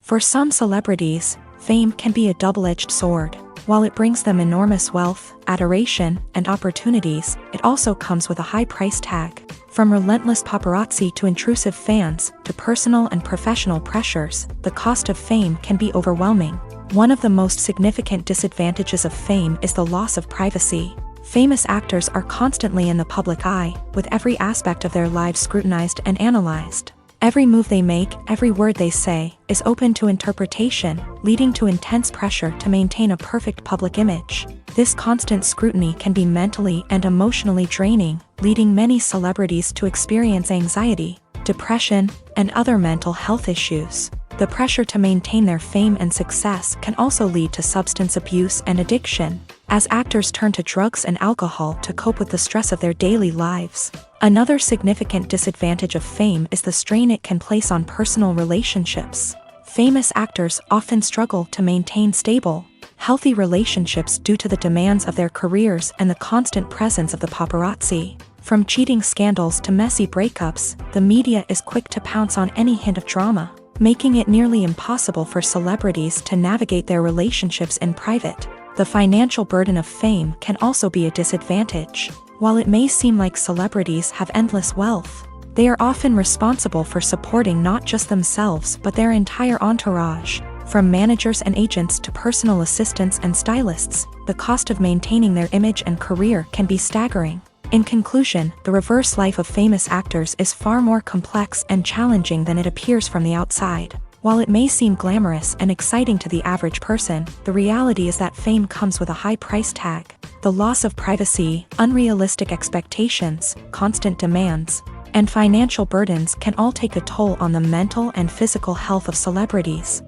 For some celebrities, fame can be a double-edged sword. While it brings them enormous wealth, adoration, and opportunities, it also comes with a high price tag. From relentless paparazzi to intrusive fans, to personal and professional pressures, the cost of fame can be overwhelming. One of the most significant disadvantages of fame is the loss of privacy. Famous actors are constantly in the public eye, with every aspect of their lives scrutinized and analyzed. Every move they make, every word they say, is open to interpretation, leading to intense pressure to maintain a perfect public image. This constant scrutiny can be mentally and emotionally draining, leading many celebrities to experience anxiety, depression, and other mental health issues. The pressure to maintain their fame and success can also lead to substance abuse and addiction, as actors turn to drugs and alcohol to cope with the stress of their daily lives. Another significant disadvantage of fame is the strain it can place on personal relationships. Famous actors often struggle to maintain stable, healthy relationships due to the demands of their careers and the constant presence of the paparazzi. From cheating scandals to messy breakups, the media is quick to pounce on any hint of drama, making it nearly impossible for celebrities to navigate their relationships in private. The financial burden of fame can also be a disadvantage. While it may seem like celebrities have endless wealth, they are often responsible for supporting not just themselves but their entire entourage. From managers and agents to personal assistants and stylists, the cost of maintaining their image and career can be staggering. In conclusion, the reverse life of famous actors is far more complex and challenging than it appears from the outside. While it may seem glamorous and exciting to the average person, the reality is that fame comes with a high price tag. The loss of privacy, unrealistic expectations, constant demands, and financial burdens can all take a toll on the mental and physical health of celebrities.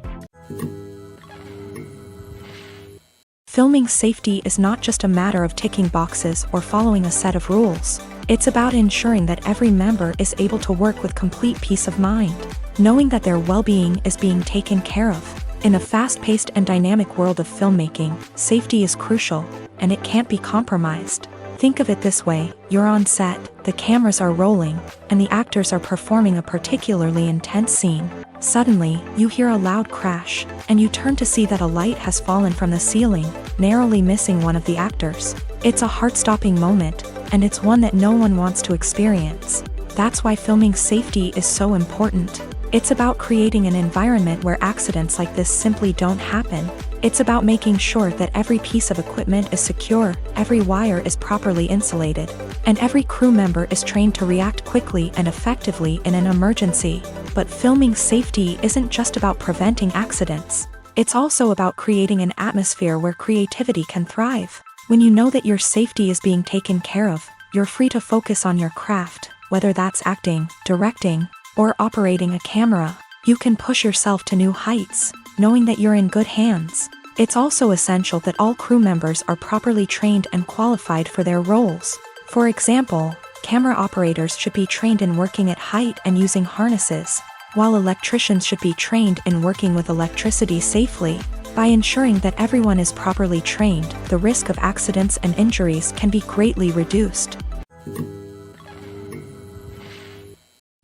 Filming safety is not just a matter of ticking boxes or following a set of rules. It's about ensuring that every member is able to work with complete peace of mind, knowing that their well-being is being taken care of. In a fast-paced and dynamic world of filmmaking, safety is crucial, and it can't be compromised. Think of it this way: you're on set, the cameras are rolling, and the actors are performing a particularly intense scene. Suddenly, you hear a loud crash, and you turn to see that a light has fallen from the ceiling, narrowly missing one of the actors. It's a heart-stopping moment, and it's one that no one wants to experience. That's why filming safety is so important. It's about creating an environment where accidents like this simply don't happen. It's about making sure that every piece of equipment is secure, every wire is properly insulated, and every crew member is trained to react quickly and effectively in an emergency. But filming safety isn't just about preventing accidents. It's also about creating an atmosphere where creativity can thrive. When you know that your safety is being taken care of, you're free to focus on your craft, whether that's acting, directing, or operating a camera. You can push yourself to new heights, knowing that you're in good hands. It's also essential that all crew members are properly trained and qualified for their roles. For example, camera operators should be trained in working at height and using harnesses, while electricians should be trained in working with electricity safely. By ensuring that everyone is properly trained, the risk of accidents and injuries can be greatly reduced.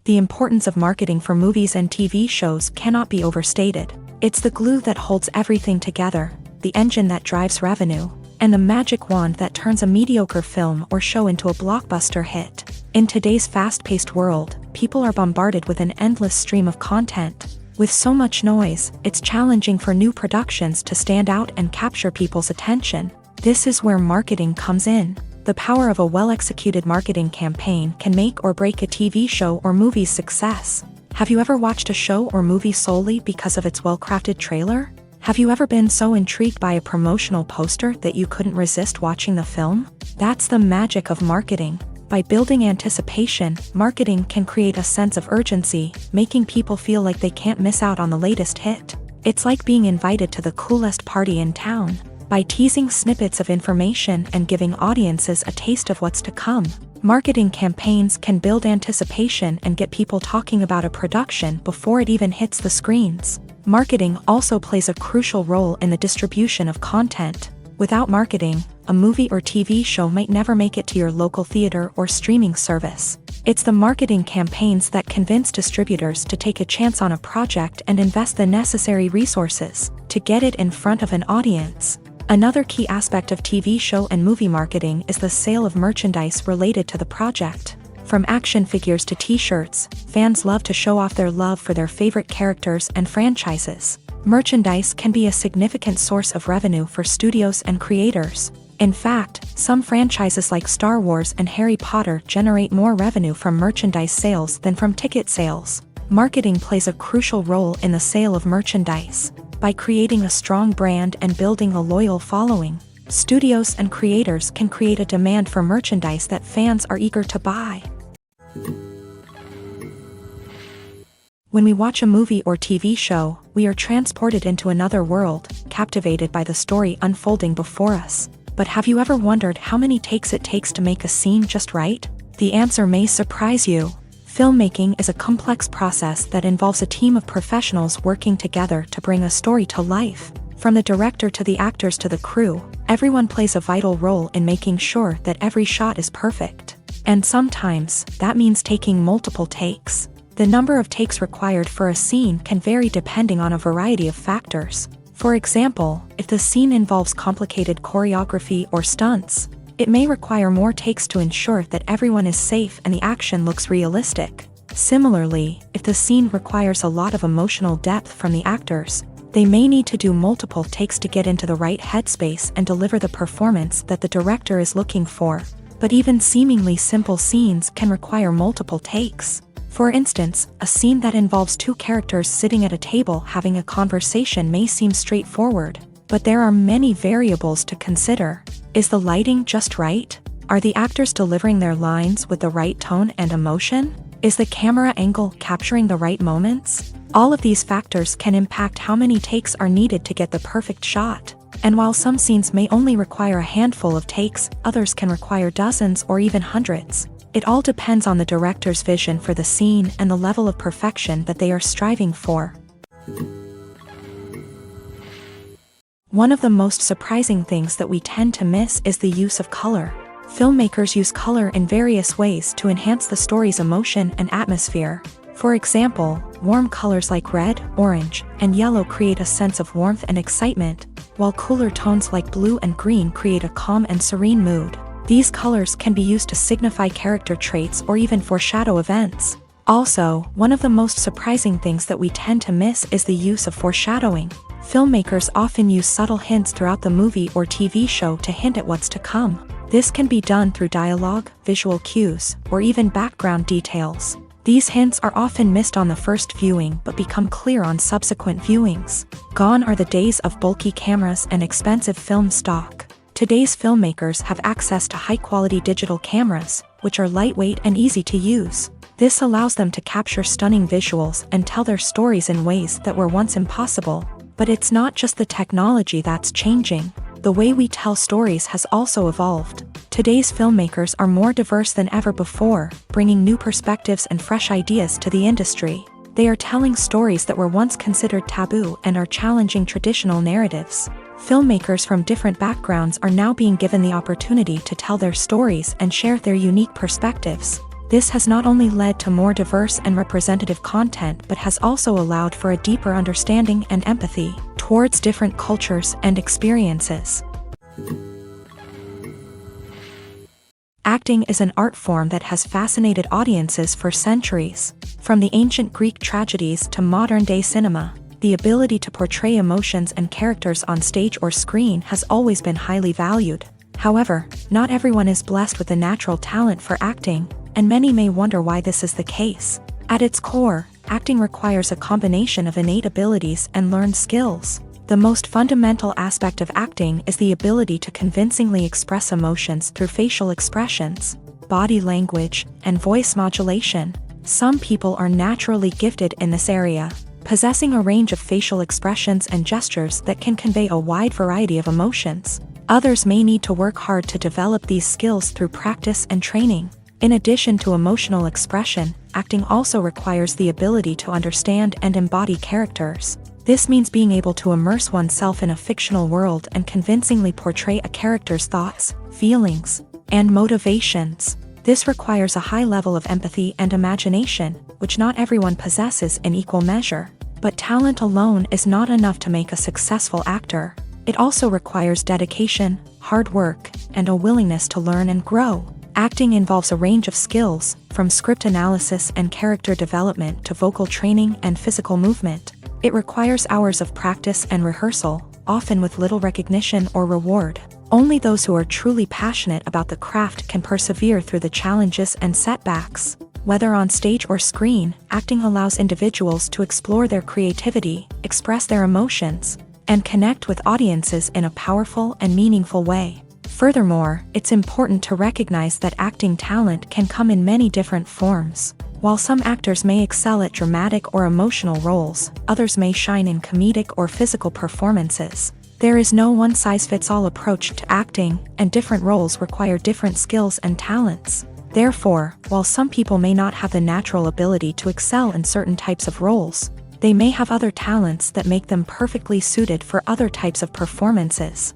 The importance of marketing for movies and TV shows cannot be overstated. It's the glue that holds everything together, the engine that drives revenue, and the magic wand that turns a mediocre film or show into a blockbuster hit. In today's fast-paced world, people are bombarded with an endless stream of content. With so much noise, it's challenging for new productions to stand out and capture people's attention. This is where marketing comes in. The power of a well-executed marketing campaign can make or break a TV show or movie's success. Have you ever watched a show or movie solely because of its well-crafted trailer? Have you ever been so intrigued by a promotional poster that you couldn't resist watching the film? That's the magic of marketing. By building anticipation, marketing can create a sense of urgency, making people feel like they can't miss out on the latest hit. It's like being invited to the coolest party in town. By teasing snippets of information and giving audiences a taste of what's to come, marketing campaigns can build anticipation and get people talking about a production before it even hits the screens. Marketing also plays a crucial role in the distribution of content. Without marketing, a movie or TV show might never make it to your local theater or streaming service. It's the marketing campaigns that convince distributors to take a chance on a project and invest the necessary resources to get it in front of an audience. Another key aspect of TV show and movie marketing is the sale of merchandise related to the project. From action figures to t-shirts, fans love to show off their love for their favorite characters and franchises. Merchandise can be a significant source of revenue for studios and creators. In fact, some franchises like Star Wars and Harry Potter generate more revenue from merchandise sales than from ticket sales. Marketing plays a crucial role in the sale of merchandise. By creating a strong brand and building a loyal following, studios and creators can create a demand for merchandise that fans are eager to buy. When we watch a movie or TV show, we are transported into another world, captivated by the story unfolding before us. But have you ever wondered how many takes it takes to make a scene just right? The answer may surprise you. Filmmaking is a complex process that involves a team of professionals working together to bring a story to life. From the director to the actors to the crew, everyone plays a vital role in making sure that every shot is perfect. And sometimes, that means taking multiple takes. The number of takes required for a scene can vary depending on a variety of factors. For example, if the scene involves complicated choreography or stunts, it may require more takes to ensure that everyone is safe and the action looks realistic. Similarly, if the scene requires a lot of emotional depth from the actors, they may need to do multiple takes to get into the right headspace and deliver the performance that the director is looking for. But even seemingly simple scenes can require multiple takes. For instance, a scene that involves two characters sitting at a table having a conversation may seem straightforward, but there are many variables to consider. Is the lighting just right? Are the actors delivering their lines with the right tone and emotion? Is the camera angle capturing the right moments? All of these factors can impact how many takes are needed to get the perfect shot. And while some scenes may only require a handful of takes, others can require dozens or even hundreds. It all depends on the director's vision for the scene and the level of perfection that they are striving for. One of the most surprising things that we tend to miss is the use of color. Filmmakers use color in various ways to enhance the story's emotion and atmosphere. For example, warm colors like red, orange, and yellow create a sense of warmth and excitement, while cooler tones like blue and green create a calm and serene mood. These colors can be used to signify character traits or even foreshadow events. Also, one of the most surprising things that we tend to miss is the use of foreshadowing. Filmmakers often use subtle hints throughout the movie or TV show to hint at what's to come. This can be done through dialogue, visual cues, or even background details. These hints are often missed on the first viewing but become clear on subsequent viewings. Gone are the days of bulky cameras and expensive film stock. Today's filmmakers have access to high-quality digital cameras, which are lightweight and easy to use. This allows them to capture stunning visuals and tell their stories in ways that were once impossible. But it's not just the technology that's changing. The way we tell stories has also evolved. Today's filmmakers are more diverse than ever before, bringing new perspectives and fresh ideas to the industry. They are telling stories that were once considered taboo and are challenging traditional narratives. Filmmakers from different backgrounds are now being given the opportunity to tell their stories and share their unique perspectives. This has not only led to more diverse and representative content but has also allowed for a deeper understanding and empathy towards different cultures and experiences. Acting is an art form that has fascinated audiences for centuries. From the ancient Greek tragedies to modern-day cinema, the ability to portray emotions and characters on stage or screen has always been highly valued. However, not everyone is blessed with a natural talent for acting, and many may wonder why this is the case. At its core, acting requires a combination of innate abilities and learned skills. The most fundamental aspect of acting is the ability to convincingly express emotions through facial expressions, body language, and voice modulation. Some people are naturally gifted in this area, possessing a range of facial expressions and gestures that can convey a wide variety of emotions. Others may need to work hard to develop these skills through practice and training. In addition to emotional expression, acting also requires the ability to understand and embody characters. This means being able to immerse oneself in a fictional world and convincingly portray a character's thoughts, feelings, and motivations. This requires a high level of empathy and imagination, which not everyone possesses in equal measure. But talent alone is not enough to make a successful actor. It also requires dedication, hard work, and a willingness to learn and grow. Acting involves a range of skills, from script analysis and character development to vocal training and physical movement. It requires hours of practice and rehearsal, often with little recognition or reward. Only those who are truly passionate about the craft can persevere through the challenges and setbacks. Whether on stage or screen, acting allows individuals to explore their creativity, express their emotions, and connect with audiences in a powerful and meaningful way. Furthermore, it's important to recognize that acting talent can come in many different forms. While some actors may excel at dramatic or emotional roles, others may shine in comedic or physical performances. There is no one-size-fits-all approach to acting, and different roles require different skills and talents. Therefore, while some people may not have the natural ability to excel in certain types of roles, they may have other talents that make them perfectly suited for other types of performances.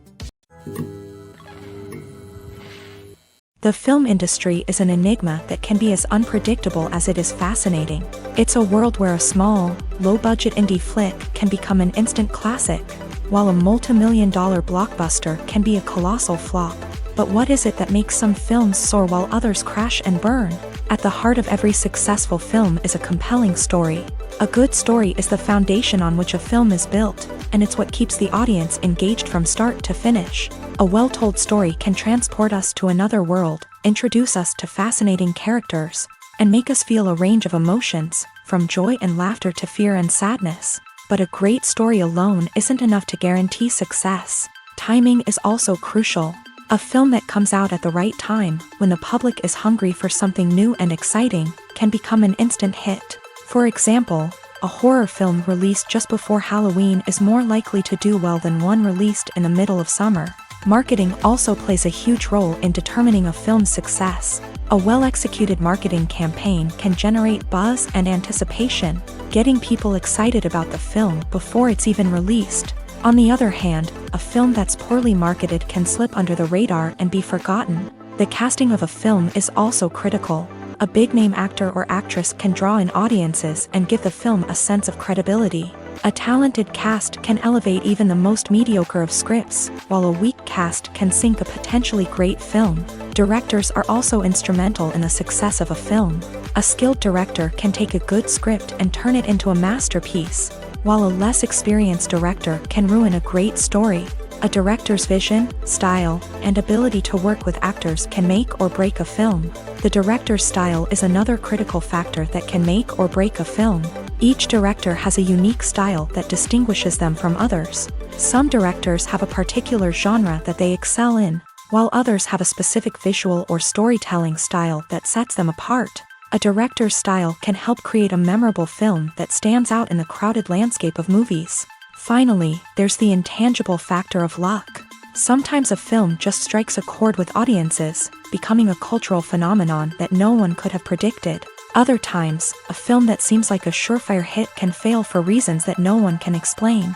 The film industry is an enigma that can be as unpredictable as it is fascinating. It's a world where a small, low-budget indie flick can become an instant classic, while a multi-million-dollar blockbuster can be a colossal flop. But what is it that makes some films soar while others crash and burn? At the heart of every successful film is a compelling story. A good story is the foundation on which a film is built, and it's what keeps the audience engaged from start to finish. A well-told story can transport us to another world, introduce us to fascinating characters, and make us feel a range of emotions, from joy and laughter to fear and sadness. But a great story alone isn't enough to guarantee success. Timing is also crucial. A film that comes out at the right time, when the public is hungry for something new and exciting, can become an instant hit. For example, a horror film released just before Halloween is more likely to do well than one released in the middle of summer. Marketing also plays a huge role in determining a film's success. A well-executed marketing campaign can generate buzz and anticipation, getting people excited about the film before it's even released. On the other hand, a film that's poorly marketed can slip under the radar and be forgotten. The casting of a film is also critical. A big-name actor or actress can draw in audiences and give the film a sense of credibility. A talented cast can elevate even the most mediocre of scripts, while a weak cast can sink a potentially great film. Directors are also instrumental in the success of a film. A skilled director can take a good script and turn it into a masterpiece, while a less experienced director can ruin a great story. A director's vision, style, and ability to work with actors can make or break a film. The director's style is another critical factor that can make or break a film. Each director has a unique style that distinguishes them from others. Some directors have a particular genre that they excel in, while others have a specific visual or storytelling style that sets them apart. A director's style can help create a memorable film that stands out in the crowded landscape of movies. Finally, there's the intangible factor of luck. Sometimes a film just strikes a chord with audiences, becoming a cultural phenomenon that no one could have predicted. Other times, a film that seems like a surefire hit can fail for reasons that no one can explain.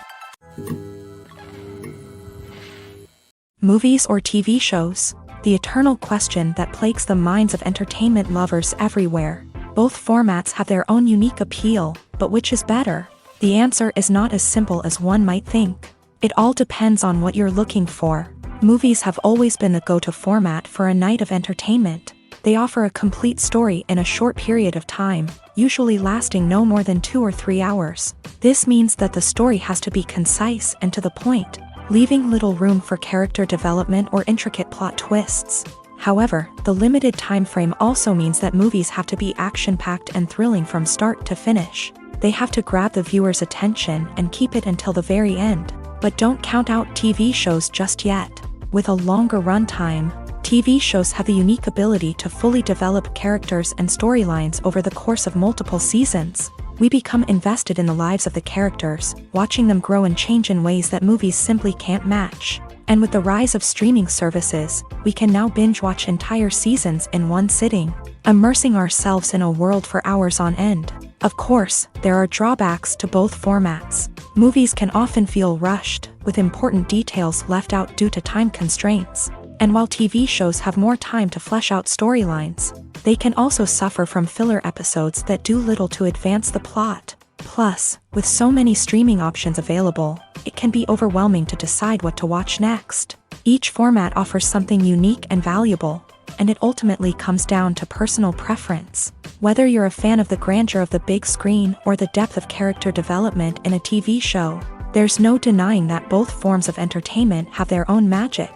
Movies or TV shows? The eternal question that plagues the minds of entertainment lovers everywhere. Both formats have their own unique appeal, but which is better? The answer is not as simple as one might think. It all depends on what you're looking for. Movies have always been the go-to format for a night of entertainment. They offer a complete story in a short period of time, usually lasting no more than 2 or 3 hours. This means that the story has to be concise and to the point, leaving little room for character development or intricate plot twists. However, the limited time frame also means that movies have to be action-packed and thrilling from start to finish. They have to grab the viewer's attention and keep it until the very end. But don't count out TV shows just yet. With a longer runtime, TV shows have the unique ability to fully develop characters and storylines over the course of multiple seasons. We become invested in the lives of the characters, watching them grow and change in ways that movies simply can't match. And with the rise of streaming services, we can now binge-watch entire seasons in one sitting, immersing ourselves in a world for hours on end. Of course, there are drawbacks to both formats. Movies can often feel rushed, with important details left out due to time constraints. And while TV shows have more time to flesh out storylines, they can also suffer from filler episodes that do little to advance the plot. Plus, with so many streaming options available, it can be overwhelming to decide what to watch next. Each format offers something unique and valuable, and it ultimately comes down to personal preference. Whether you're a fan of the grandeur of the big screen or the depth of character development in a TV show, there's no denying that both forms of entertainment have their own magic.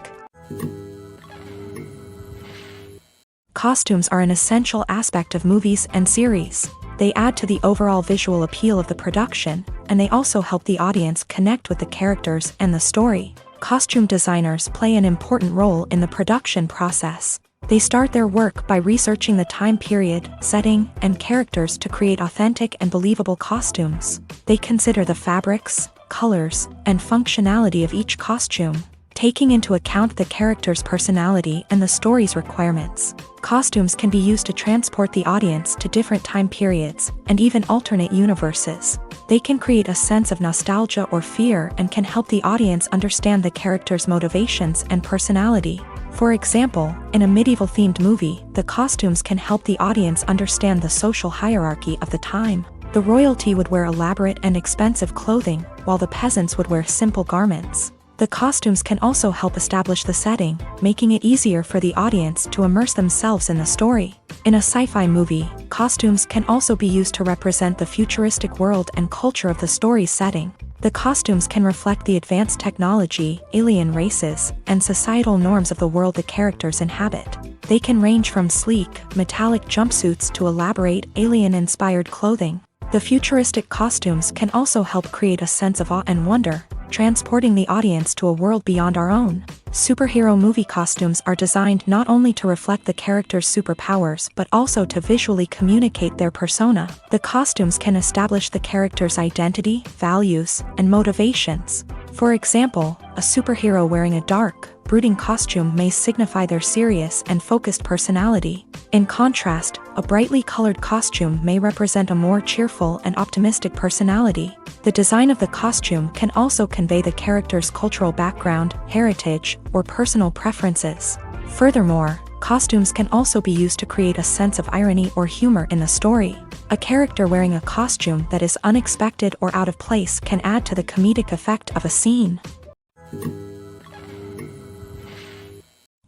Costumes are an essential aspect of movies and series. They add to the overall visual appeal of the production, and they also help the audience connect with the characters and the story. Costume designers play an important role in the production process. They start their work by researching the time period, setting, and characters to create authentic and believable costumes. They consider the fabrics, colors, and functionality of each costume, taking into account the character's personality and the story's requirements. Costumes can be used to transport the audience to different time periods and even alternate universes. They can create a sense of nostalgia or fear and can help the audience understand the character's motivations and personality. For example, in a medieval-themed movie, the costumes can help the audience understand the social hierarchy of the time. The royalty would wear elaborate and expensive clothing, while the peasants would wear simple garments. The costumes can also help establish the setting, making it easier for the audience to immerse themselves in the story. In a sci-fi movie, costumes can also be used to represent the futuristic world and culture of the story's setting. The costumes can reflect the advanced technology, alien races, and societal norms of the world the characters inhabit. They can range from sleek, metallic jumpsuits to elaborate, alien-inspired clothing. The futuristic costumes can also help create a sense of awe and wonder, transporting the audience to a world beyond our own. Superhero movie costumes are designed not only to reflect the character's superpowers but also to visually communicate their persona. The costumes can establish the character's identity, values, and motivations. For example, a superhero wearing a dark, brooding costume may signify their serious and focused personality. In contrast, a brightly colored costume may represent a more cheerful and optimistic personality. The design of the costume can also convey the character's cultural background, heritage, or personal preferences. Furthermore, costumes can also be used to create a sense of irony or humor in the story. A character wearing a costume that is unexpected or out of place can add to the comedic effect of a scene.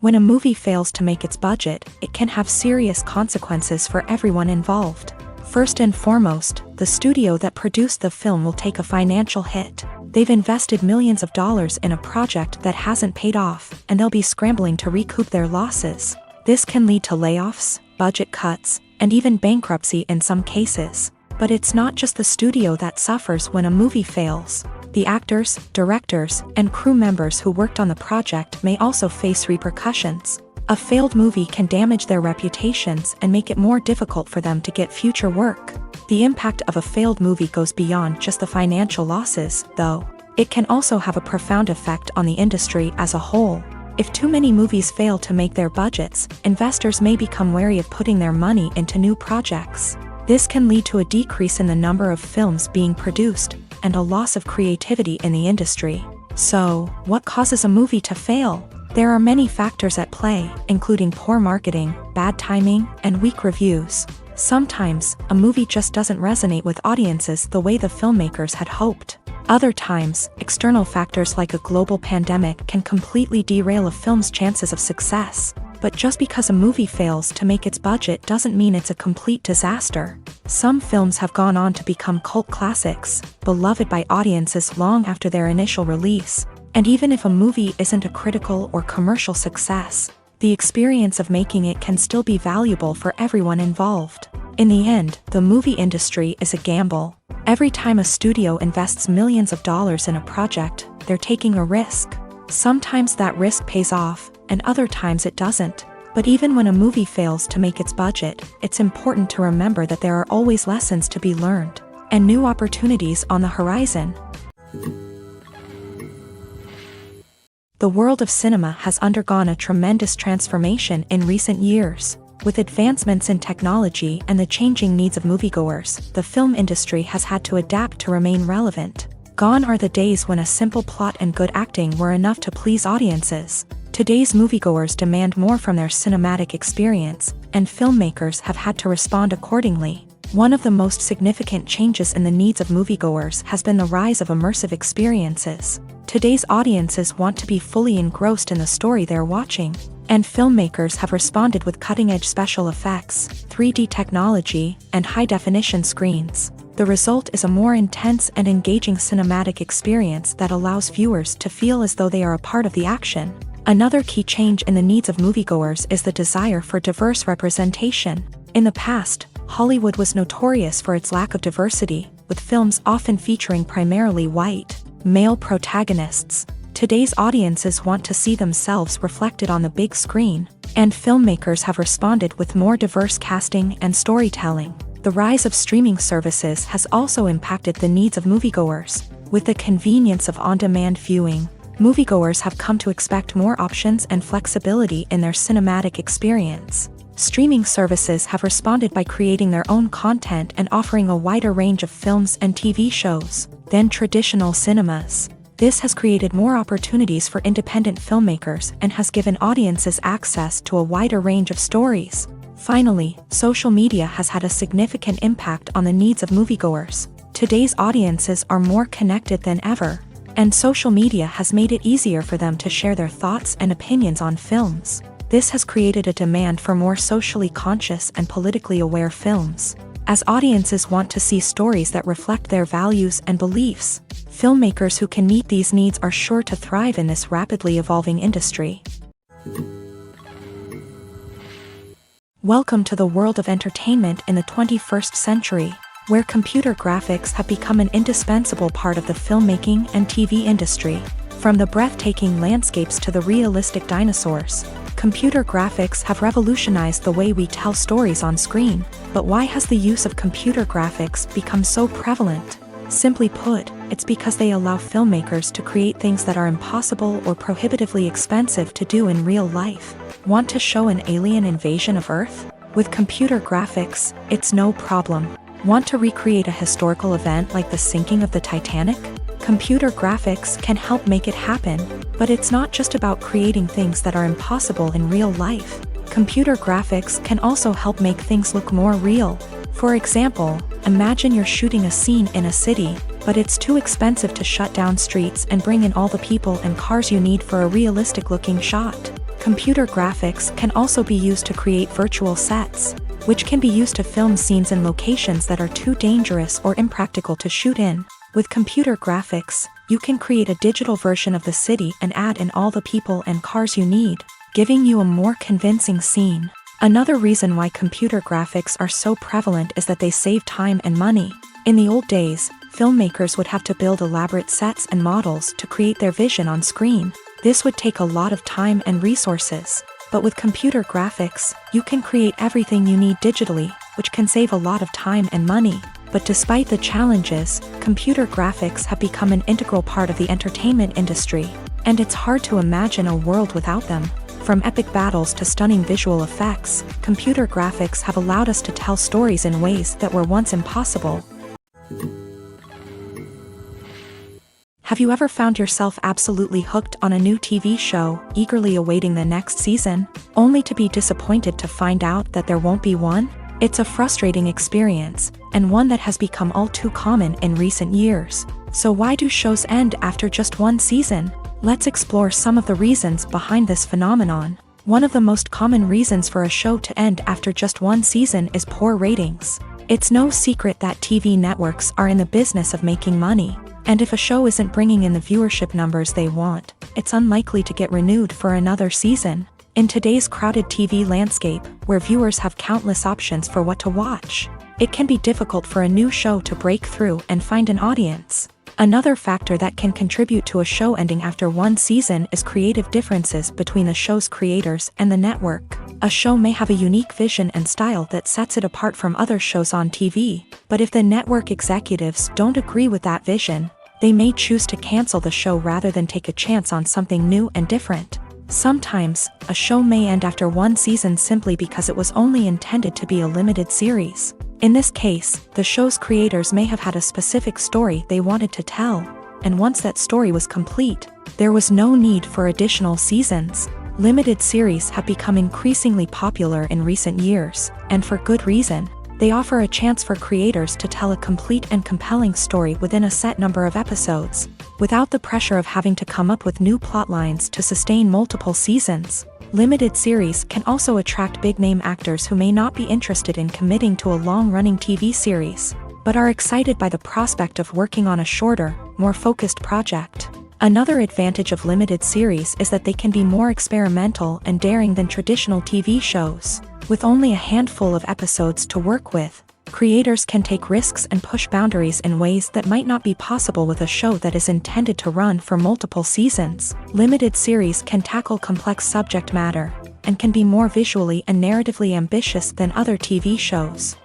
When a movie fails to make its budget, it can have serious consequences for everyone involved. First and foremost, the studio that produced the film will take a financial hit. They've invested millions of dollars in a project that hasn't paid off, and they'll be scrambling to recoup their losses. This can lead to layoffs, budget cuts, and even bankruptcy in some cases. But it's not just the studio that suffers when a movie fails. The actors, directors, and crew members who worked on the project may also face repercussions. A failed movie can damage their reputations and make it more difficult for them to get future work. The impact of a failed movie goes beyond just the financial losses, though. It can also have a profound effect on the industry as a whole. If too many movies fail to make their budgets, investors may become wary of putting their money into new projects. This can lead to a decrease in the number of films being produced, and a loss of creativity in the industry. So, what causes a movie to fail? There are many factors at play, including poor marketing, bad timing, and weak reviews. Sometimes, a movie just doesn't resonate with audiences the way the filmmakers had hoped. Other times, external factors like a global pandemic can completely derail a film's chances of success. But just because a movie fails to make its budget doesn't mean it's a complete disaster. Some films have gone on to become cult classics, beloved by audiences long after their initial release. And even if a movie isn't a critical or commercial success, the experience of making it can still be valuable for everyone involved. In the end, the movie industry is a gamble. Every time a studio invests millions of dollars in a project, they're taking a risk. Sometimes that risk pays off, and other times it doesn't. But even when a movie fails to make its budget, it's important to remember that there are always lessons to be learned, and new opportunities on the horizon. The world of cinema has undergone a tremendous transformation in recent years. With advancements in technology and the changing needs of moviegoers, the film industry has had to adapt to remain relevant. Gone are the days when a simple plot and good acting were enough to please audiences. Today's moviegoers demand more from their cinematic experience, and filmmakers have had to respond accordingly. One of the most significant changes in the needs of moviegoers has been the rise of immersive experiences. Today's audiences want to be fully engrossed in the story they're watching, and filmmakers have responded with cutting-edge special effects, 3D technology, and high-definition screens. The result is a more intense and engaging cinematic experience that allows viewers to feel as though they are a part of the action. Another key change in the needs of moviegoers is the desire for diverse representation. In the past, Hollywood was notorious for its lack of diversity, with films often featuring primarily white, male protagonists. Today's audiences want to see themselves reflected on the big screen, and filmmakers have responded with more diverse casting and storytelling. The rise of streaming services has also impacted the needs of moviegoers. With the convenience of on-demand viewing, moviegoers have come to expect more options and flexibility in their cinematic experience. Streaming services have responded by creating their own content and offering a wider range of films and TV shows than traditional cinemas. This has created more opportunities for independent filmmakers and has given audiences access to a wider range of stories. Finally, social media has had a significant impact on the needs of moviegoers. Today's audiences are more connected than ever, and social media has made it easier for them to share their thoughts and opinions on films. This has created a demand for more socially conscious and politically aware films. As audiences want to see stories that reflect their values and beliefs, filmmakers who can meet these needs are sure to thrive in this rapidly evolving industry. Welcome to the world of entertainment in the 21st century, where computer graphics have become an indispensable part of the filmmaking and TV industry. From the breathtaking landscapes to the realistic dinosaurs, computer graphics have revolutionized the way we tell stories on screen. But why has the use of computer graphics become so prevalent? Simply put, it's because they allow filmmakers to create things that are impossible or prohibitively expensive to do in real life. Want to show an alien invasion of Earth? With computer graphics, it's no problem. Want to recreate a historical event like the sinking of the Titanic? Computer graphics can help make it happen, but it's not just about creating things that are impossible in real life. Computer graphics can also help make things look more real. For example, imagine you're shooting a scene in a city, but it's too expensive to shut down streets and bring in all the people and cars you need for a realistic-looking shot. Computer graphics can also be used to create virtual sets, which can be used to film scenes in locations that are too dangerous or impractical to shoot in. With computer graphics, you can create a digital version of the city and add in all the people and cars you need, giving you a more convincing scene. Another reason why computer graphics are so prevalent is that they save time and money. In the old days, filmmakers would have to build elaborate sets and models to create their vision on screen. This would take a lot of time and resources. But with computer graphics, you can create everything you need digitally, which can save a lot of time and money. But despite the challenges, computer graphics have become an integral part of the entertainment industry, and it's hard to imagine a world without them. From epic battles to stunning visual effects, computer graphics have allowed us to tell stories in ways that were once impossible. Have you ever found yourself absolutely hooked on a new TV show, eagerly awaiting the next season, only to be disappointed to find out that there won't be one? It's a frustrating experience, and one that has become all too common in recent years. So why do shows end after just one season? Let's explore some of the reasons behind this phenomenon. One of the most common reasons for a show to end after just one season is poor ratings. It's no secret that TV networks are in the business of making money, and if a show isn't bringing in the viewership numbers they want, it's unlikely to get renewed for another season. In today's crowded TV landscape, where viewers have countless options for what to watch, it can be difficult for a new show to break through and find an audience. Another factor that can contribute to a show ending after one season is creative differences between the show's creators and the network. A show may have a unique vision and style that sets it apart from other shows on TV, but if the network executives don't agree with that vision, they may choose to cancel the show rather than take a chance on something new and different. Sometimes, a show may end after one season simply because it was only intended to be a limited series. In this case, the show's creators may have had a specific story they wanted to tell, and once that story was complete, there was no need for additional seasons. Limited series have become increasingly popular in recent years, and for good reason. They offer a chance for creators to tell a complete and compelling story within a set number of episodes, without the pressure of having to come up with new plotlines to sustain multiple seasons. Limited series can also attract big-name actors who may not be interested in committing to a long-running TV series, but are excited by the prospect of working on a shorter, more focused project. Another advantage of limited series is that they can be more experimental and daring than traditional TV shows. With only a handful of episodes to work with, creators can take risks and push boundaries in ways that might not be possible with a show that is intended to run for multiple seasons. Limited series can tackle complex subject matter, and can be more visually and narratively ambitious than other TV shows.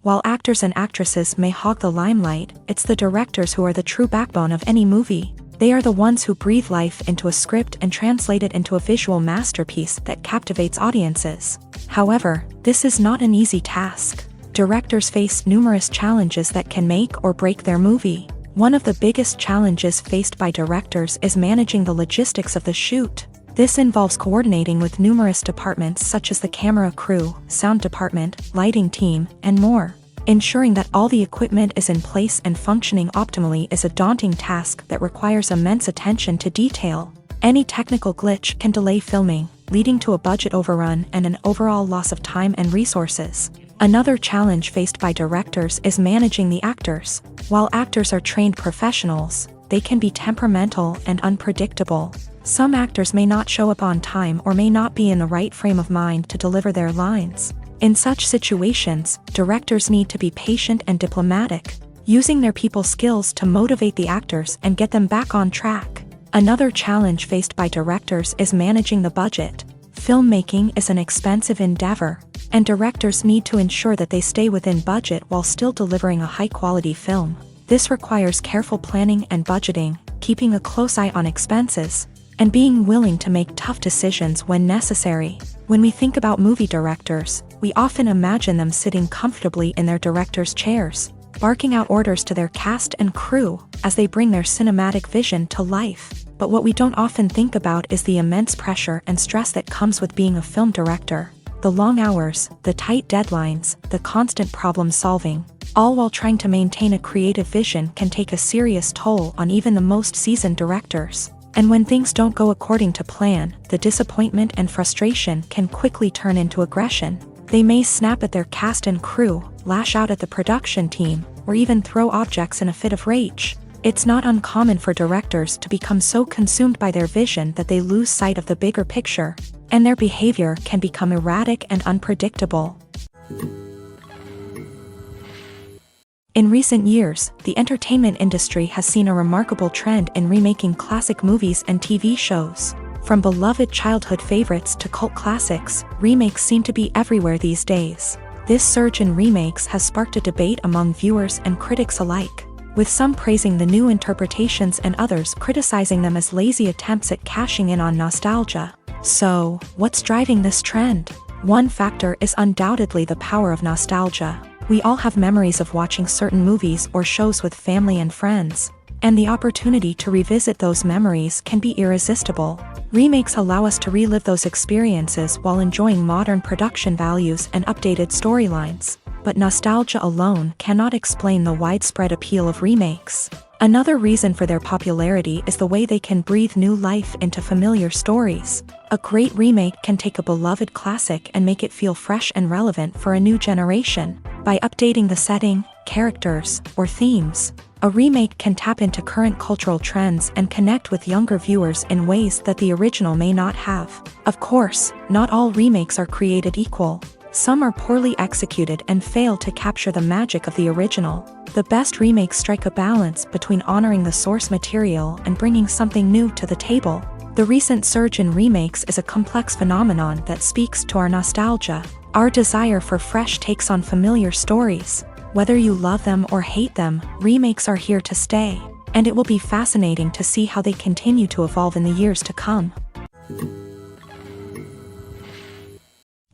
While actors and actresses may hog the limelight, it's the directors who are the true backbone of any movie. They are the ones who breathe life into a script and translate it into a visual masterpiece that captivates audiences. However, this is not an easy task. Directors face numerous challenges that can make or break their movie. One of the biggest challenges faced by directors is managing the logistics of the shoot. This involves coordinating with numerous departments such as the camera crew, sound department, lighting team, and more. Ensuring that all the equipment is in place and functioning optimally is a daunting task that requires immense attention to detail. Any technical glitch can delay filming, leading to a budget overrun and an overall loss of time and resources. Another challenge faced by directors is managing the actors. While actors are trained professionals, they can be temperamental and unpredictable. Some actors may not show up on time or may not be in the right frame of mind to deliver their lines. In such situations, directors need to be patient and diplomatic, using their people skills to motivate the actors and get them back on track. Another challenge faced by directors is managing the budget. Filmmaking is an expensive endeavor, and directors need to ensure that they stay within budget while still delivering a high-quality film. This requires careful planning and budgeting, keeping a close eye on expenses, and being willing to make tough decisions when necessary. When we think about movie directors, we often imagine them sitting comfortably in their director's chairs, barking out orders to their cast and crew as they bring their cinematic vision to life. But what we don't often think about is the immense pressure and stress that comes with being a film director. The long hours, the tight deadlines, the constant problem solving, all while trying to maintain a creative vision can take a serious toll on even the most seasoned directors. And when things don't go according to plan, the disappointment and frustration can quickly turn into aggression. They may snap at their cast and crew, lash out at the production team, or even throw objects in a fit of rage. It's not uncommon for directors to become so consumed by their vision that they lose sight of the bigger picture, and their behavior can become erratic and unpredictable. In recent years, the entertainment industry has seen a remarkable trend in remaking classic movies and TV shows. From beloved childhood favorites to cult classics, remakes seem to be everywhere these days. This surge in remakes has sparked a debate among viewers and critics alike, with some praising the new interpretations and others criticizing them as lazy attempts at cashing in on nostalgia. So, what's driving this trend? One factor is undoubtedly the power of nostalgia. We all have memories of watching certain movies or shows with family and friends, and the opportunity to revisit those memories can be irresistible. Remakes allow us to relive those experiences while enjoying modern production values and updated storylines. But nostalgia alone cannot explain the widespread appeal of remakes. Another reason for their popularity is the way they can breathe new life into familiar stories. A great remake can take a beloved classic and make it feel fresh and relevant for a new generation. By updating the setting, characters, or themes, a remake can tap into current cultural trends and connect with younger viewers in ways that the original may not have. Of course, not all remakes are created equal. Some are poorly executed and fail to capture the magic of the original. The best remakes strike a balance between honoring the source material and bringing something new to the table. The recent surge in remakes is a complex phenomenon that speaks to our nostalgia, our desire for fresh takes on familiar stories. Whether you love them or hate them, remakes are here to stay, and it will be fascinating to see how they continue to evolve in the years to come.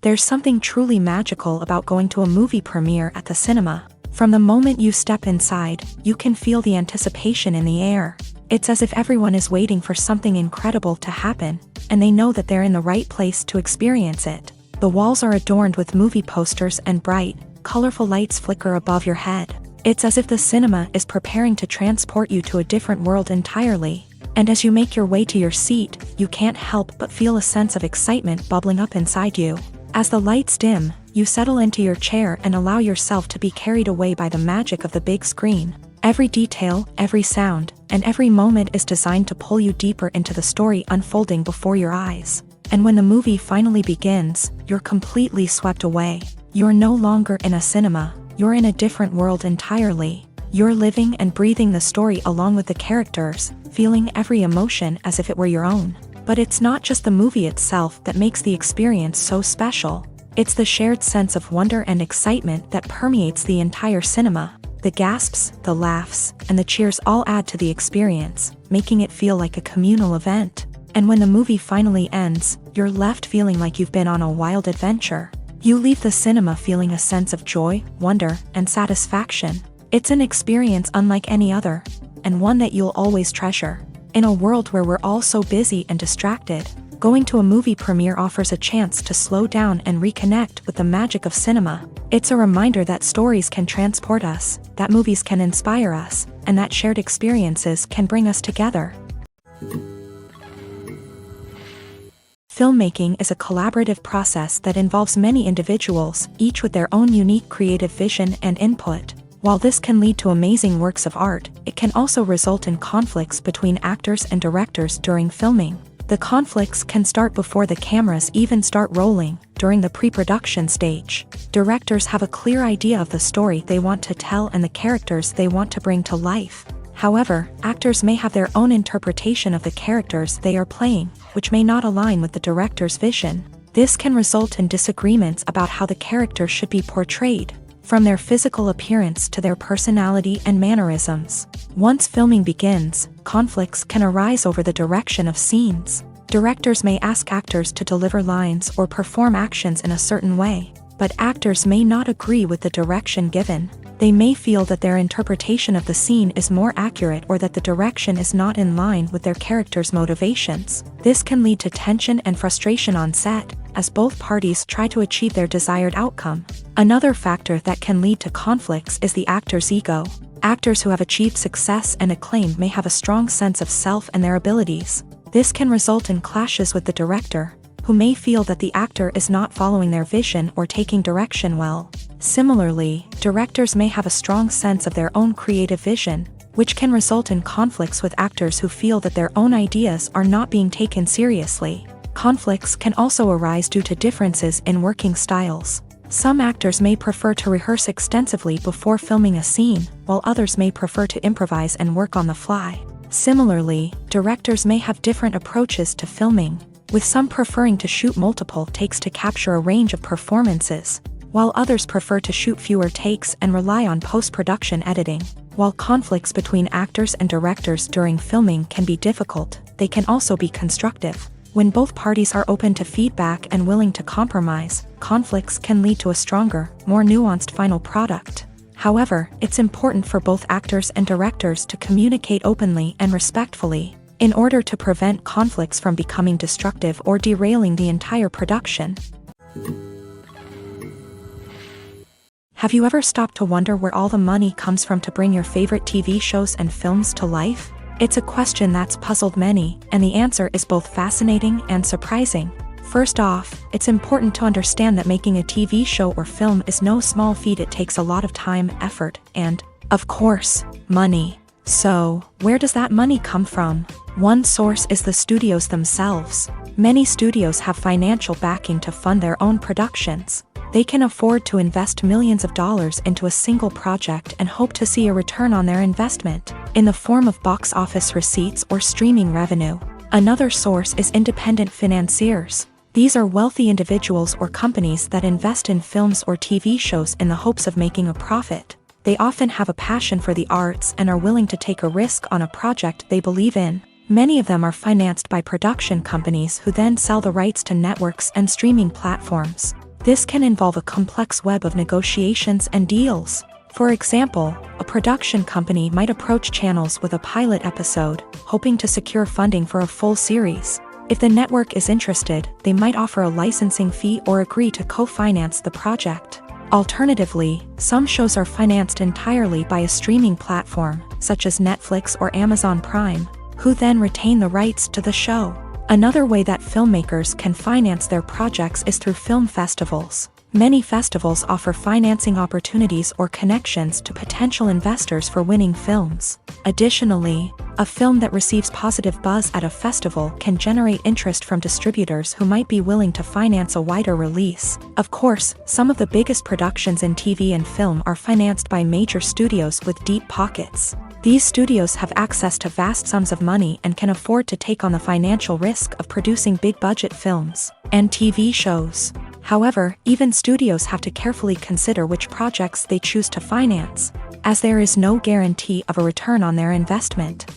There's something truly magical about going to a movie premiere at the cinema. From the moment you step inside, you can feel the anticipation in the air. It's as if everyone is waiting for something incredible to happen, and they know that they're in the right place to experience it. The walls are adorned with movie posters and bright, colorful lights flicker above your head. It's as if the cinema is preparing to transport you to a different world entirely. And as you make your way to your seat, you can't help but feel a sense of excitement bubbling up inside you. As the lights dim, you settle into your chair and allow yourself to be carried away by the magic of the big screen. Every detail, every sound, and every moment is designed to pull you deeper into the story unfolding before your eyes. And when the movie finally begins, you're completely swept away. You're no longer in a cinema, you're in a different world entirely. You're living and breathing the story along with the characters, feeling every emotion as if it were your own. But it's not just the movie itself that makes the experience so special. It's the shared sense of wonder and excitement that permeates the entire cinema. The gasps, the laughs, and the cheers all add to the experience, making it feel like a communal event. And when the movie finally ends, you're left feeling like you've been on a wild adventure. You leave the cinema feeling a sense of joy, wonder, and satisfaction. It's an experience unlike any other, and one that you'll always treasure. In a world where we're all so busy and distracted, going to a movie premiere offers a chance to slow down and reconnect with the magic of cinema. It's a reminder that stories can transport us, that movies can inspire us, and that shared experiences can bring us together. Filmmaking is a collaborative process that involves many individuals, each with their own unique creative vision and input. While this can lead to amazing works of art, it can also result in conflicts between actors and directors during filming. The conflicts can start before the cameras even start rolling, during the pre-production stage. Directors have a clear idea of the story they want to tell and the characters they want to bring to life. However, actors may have their own interpretation of the characters they are playing, which may not align with the director's vision. This can result in disagreements about how the character should be portrayed, from their physical appearance to their personality and mannerisms. Once filming begins, conflicts can arise over the direction of scenes. Directors may ask actors to deliver lines or perform actions in a certain way, but actors may not agree with the direction given. They may feel that their interpretation of the scene is more accurate or that the direction is not in line with their character's motivations. This can lead to tension and frustration on set, as both parties try to achieve their desired outcome. Another factor that can lead to conflicts is the actor's ego. Actors who have achieved success and acclaim may have a strong sense of self and their abilities. This can result in clashes with the director, who may feel that the actor is not following their vision or taking direction well. Similarly, directors may have a strong sense of their own creative vision, which can result in conflicts with actors who feel that their own ideas are not being taken seriously. Conflicts can also arise due to differences in working styles. Some actors may prefer to rehearse extensively before filming a scene, while others may prefer to improvise and work on the fly. Similarly, directors may have different approaches to filming, with some preferring to shoot multiple takes to capture a range of performances, while others prefer to shoot fewer takes and rely on post-production editing. While conflicts between actors and directors during filming can be difficult, they can also be constructive. When both parties are open to feedback and willing to compromise, conflicts can lead to a stronger, more nuanced final product. However, it's important for both actors and directors to communicate openly and respectfully, in order to prevent conflicts from becoming destructive or derailing the entire production. Have you ever stopped to wonder where all the money comes from to bring your favorite TV shows and films to life? It's a question that's puzzled many, and the answer is both fascinating and surprising. First off, it's important to understand that making a TV show or film is no small feat. It takes a lot of time, effort, and, of course, money. So, where does that money come from? One source is the studios themselves. Many studios have financial backing to fund their own productions. They can afford to invest millions of dollars into a single project and hope to see a return on their investment, in the form of box office receipts or streaming revenue. Another source is independent financiers. These are wealthy individuals or companies that invest in films or TV shows in the hopes of making a profit. They often have a passion for the arts and are willing to take a risk on a project they believe in. Many of them are financed by production companies who then sell the rights to networks and streaming platforms. This can involve a complex web of negotiations and deals. For example, a production company might approach channels with a pilot episode, hoping to secure funding for a full series. If the network is interested, they might offer a licensing fee or agree to co-finance the project. Alternatively, some shows are financed entirely by a streaming platform, such as Netflix or Amazon Prime, who then retain the rights to the show. Another way that filmmakers can finance their projects is through film festivals. Many festivals offer financing opportunities or connections to potential investors for winning films. Additionally, a film that receives positive buzz at a festival can generate interest from distributors who might be willing to finance a wider release. Of course, some of the biggest productions in TV and film are financed by major studios with deep pockets. These studios have access to vast sums of money and can afford to take on the financial risk of producing big-budget films and TV shows. However, even studios have to carefully consider which projects they choose to finance, as there is no guarantee of a return on their investment.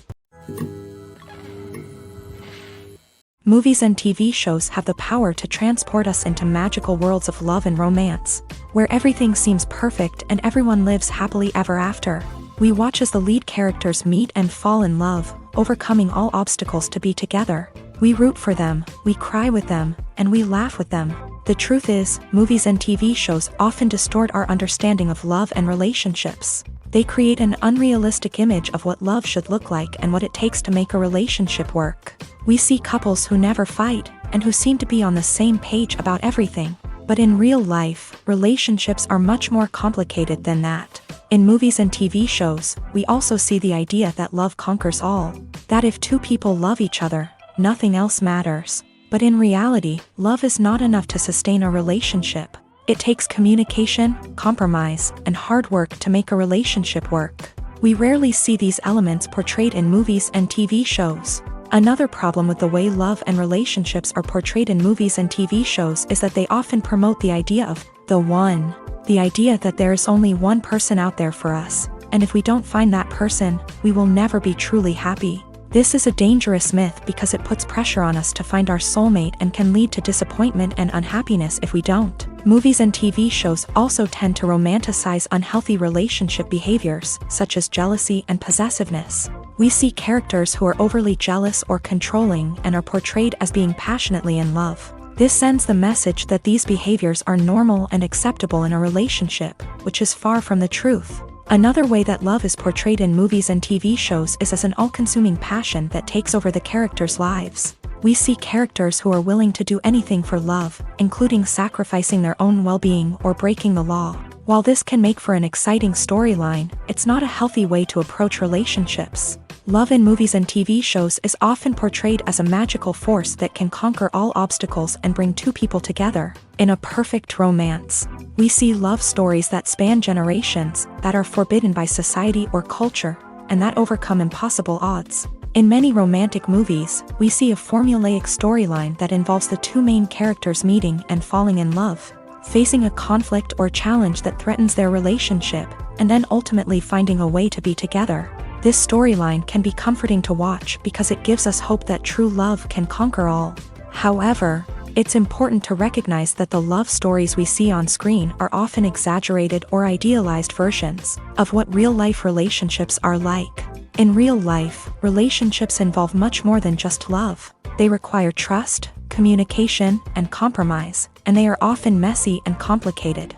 Movies and TV shows have the power to transport us into magical worlds of love and romance, where everything seems perfect and everyone lives happily ever after. We watch as the lead characters meet and fall in love, overcoming all obstacles to be together. We root for them, we cry with them, and we laugh with them. The truth is, movies and TV shows often distort our understanding of love and relationships. They create an unrealistic image of what love should look like and what it takes to make a relationship work. We see couples who never fight, and who seem to be on the same page about everything. But in real life, relationships are much more complicated than that. In movies and TV shows, we also see the idea that love conquers all. That if two people love each other, nothing else matters. But in reality, love is not enough to sustain a relationship. It takes communication, compromise, and hard work to make a relationship work. We rarely see these elements portrayed in movies and TV shows. Another problem with the way love and relationships are portrayed in movies and TV shows is that they often promote the idea of the one. The idea that there is only one person out there for us, and if we don't find that person, we will never be truly happy. This is a dangerous myth because it puts pressure on us to find our soulmate and can lead to disappointment and unhappiness if we don't. Movies and TV shows also tend to romanticize unhealthy relationship behaviors, such as jealousy and possessiveness. We see characters who are overly jealous or controlling and are portrayed as being passionately in love. This sends the message that these behaviors are normal and acceptable in a relationship, which is far from the truth. Another way that love is portrayed in movies and TV shows is as an all-consuming passion that takes over the characters' lives. We see characters who are willing to do anything for love, including sacrificing their own well-being or breaking the law. While this can make for an exciting storyline, it's not a healthy way to approach relationships. Love in movies and TV shows is often portrayed as a magical force that can conquer all obstacles and bring two people together. In a perfect romance, we see love stories that span generations, that are forbidden by society or culture, and that overcome impossible odds. In many romantic movies, we see a formulaic storyline that involves the two main characters meeting and falling in love, facing a conflict or challenge that threatens their relationship, and then ultimately finding a way to be together. This storyline can be comforting to watch because it gives us hope that true love can conquer all. However, it's important to recognize that the love stories we see on screen are often exaggerated or idealized versions of what real-life relationships are like. In real life, relationships involve much more than just love. They require trust, communication, and compromise, and they are often messy and complicated.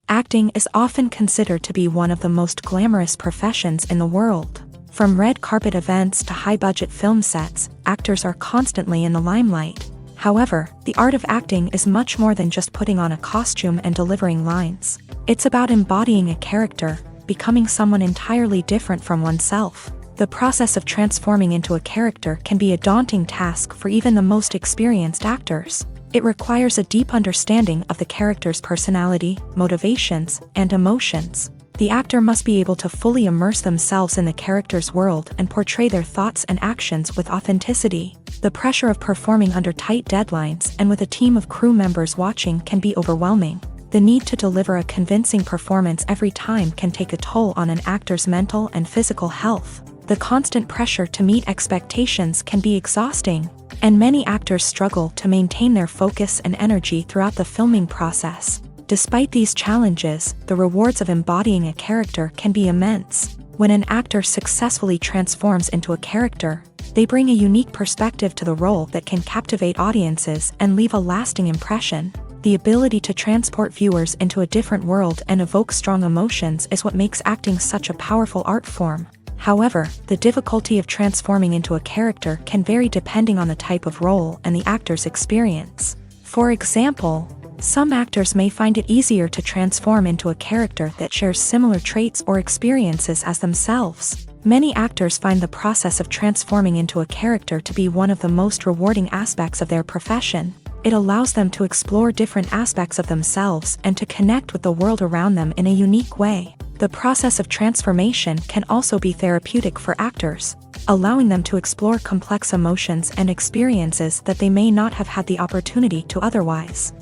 Acting is often considered to be one of the most glamorous professions in the world. From red carpet events to high-budget film sets, actors are constantly in the limelight. However, the art of acting is much more than just putting on a costume and delivering lines. It's about embodying a character, becoming someone entirely different from oneself. The process of transforming into a character can be a daunting task for even the most experienced actors. It requires a deep understanding of the character's personality, motivations, and emotions. The actor must be able to fully immerse themselves in the character's world and portray their thoughts and actions with authenticity. The pressure of performing under tight deadlines and with a team of crew members watching can be overwhelming. The need to deliver a convincing performance every time can take a toll on an actor's mental and physical health. The constant pressure to meet expectations can be exhausting, and many actors struggle to maintain their focus and energy throughout the filming process. Despite these challenges, the rewards of embodying a character can be immense. When an actor successfully transforms into a character, they bring a unique perspective to the role that can captivate audiences and leave a lasting impression. The ability to transport viewers into a different world and evoke strong emotions is what makes acting such a powerful art form. However, the difficulty of transforming into a character can vary depending on the type of role and the actor's experience. For example, some actors may find it easier to transform into a character that shares similar traits or experiences as themselves. Many actors find the process of transforming into a character to be one of the most rewarding aspects of their profession. It allows them to explore different aspects of themselves and to connect with the world around them in a unique way. The process of transformation can also be therapeutic for actors, allowing them to explore complex emotions and experiences that they may not have had the opportunity to otherwise.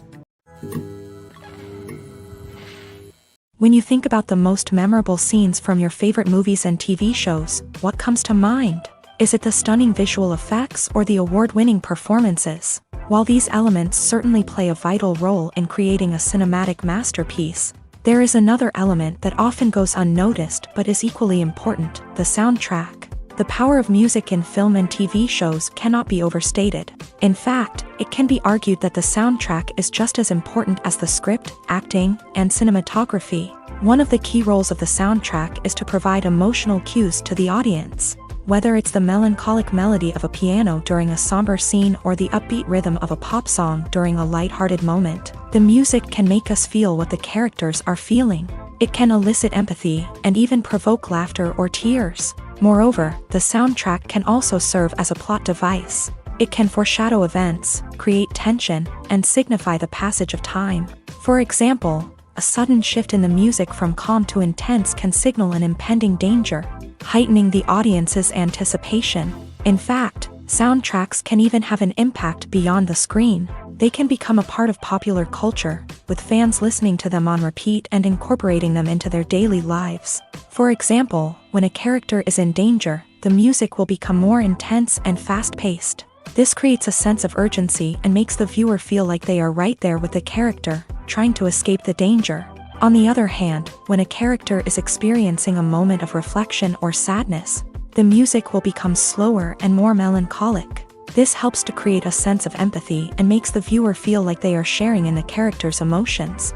When you think about the most memorable scenes from your favorite movies and TV shows, what comes to mind? Is it the stunning visual effects or the award-winning performances? While these elements certainly play a vital role in creating a cinematic masterpiece, there is another element that often goes unnoticed but is equally important: the soundtrack. The power of music in film and TV shows cannot be overstated. In fact, it can be argued that the soundtrack is just as important as the script, acting, and cinematography. One of the key roles of the soundtrack is to provide emotional cues to the audience. Whether it's the melancholic melody of a piano during a somber scene or the upbeat rhythm of a pop song during a light-hearted moment, the music can make us feel what the characters are feeling. It can elicit empathy and even provoke laughter or tears. Moreover, the soundtrack can also serve as a plot device. It can foreshadow events, create tension, and signify the passage of time. For example, a sudden shift in the music from calm to intense can signal an impending danger. heightening the audience's anticipation. In fact, soundtracks can even have an impact beyond the screen. They can become a part of popular culture, with fans listening to them on repeat and incorporating them into their daily lives. For example, when a character is in danger, the music will become more intense and fast-paced. This creates a sense of urgency and makes the viewer feel like they are right there with the character, trying to escape the danger. On the other hand, when a character is experiencing a moment of reflection or sadness, the music will become slower and more melancholic. This helps to create a sense of empathy and makes the viewer feel like they are sharing in the character's emotions.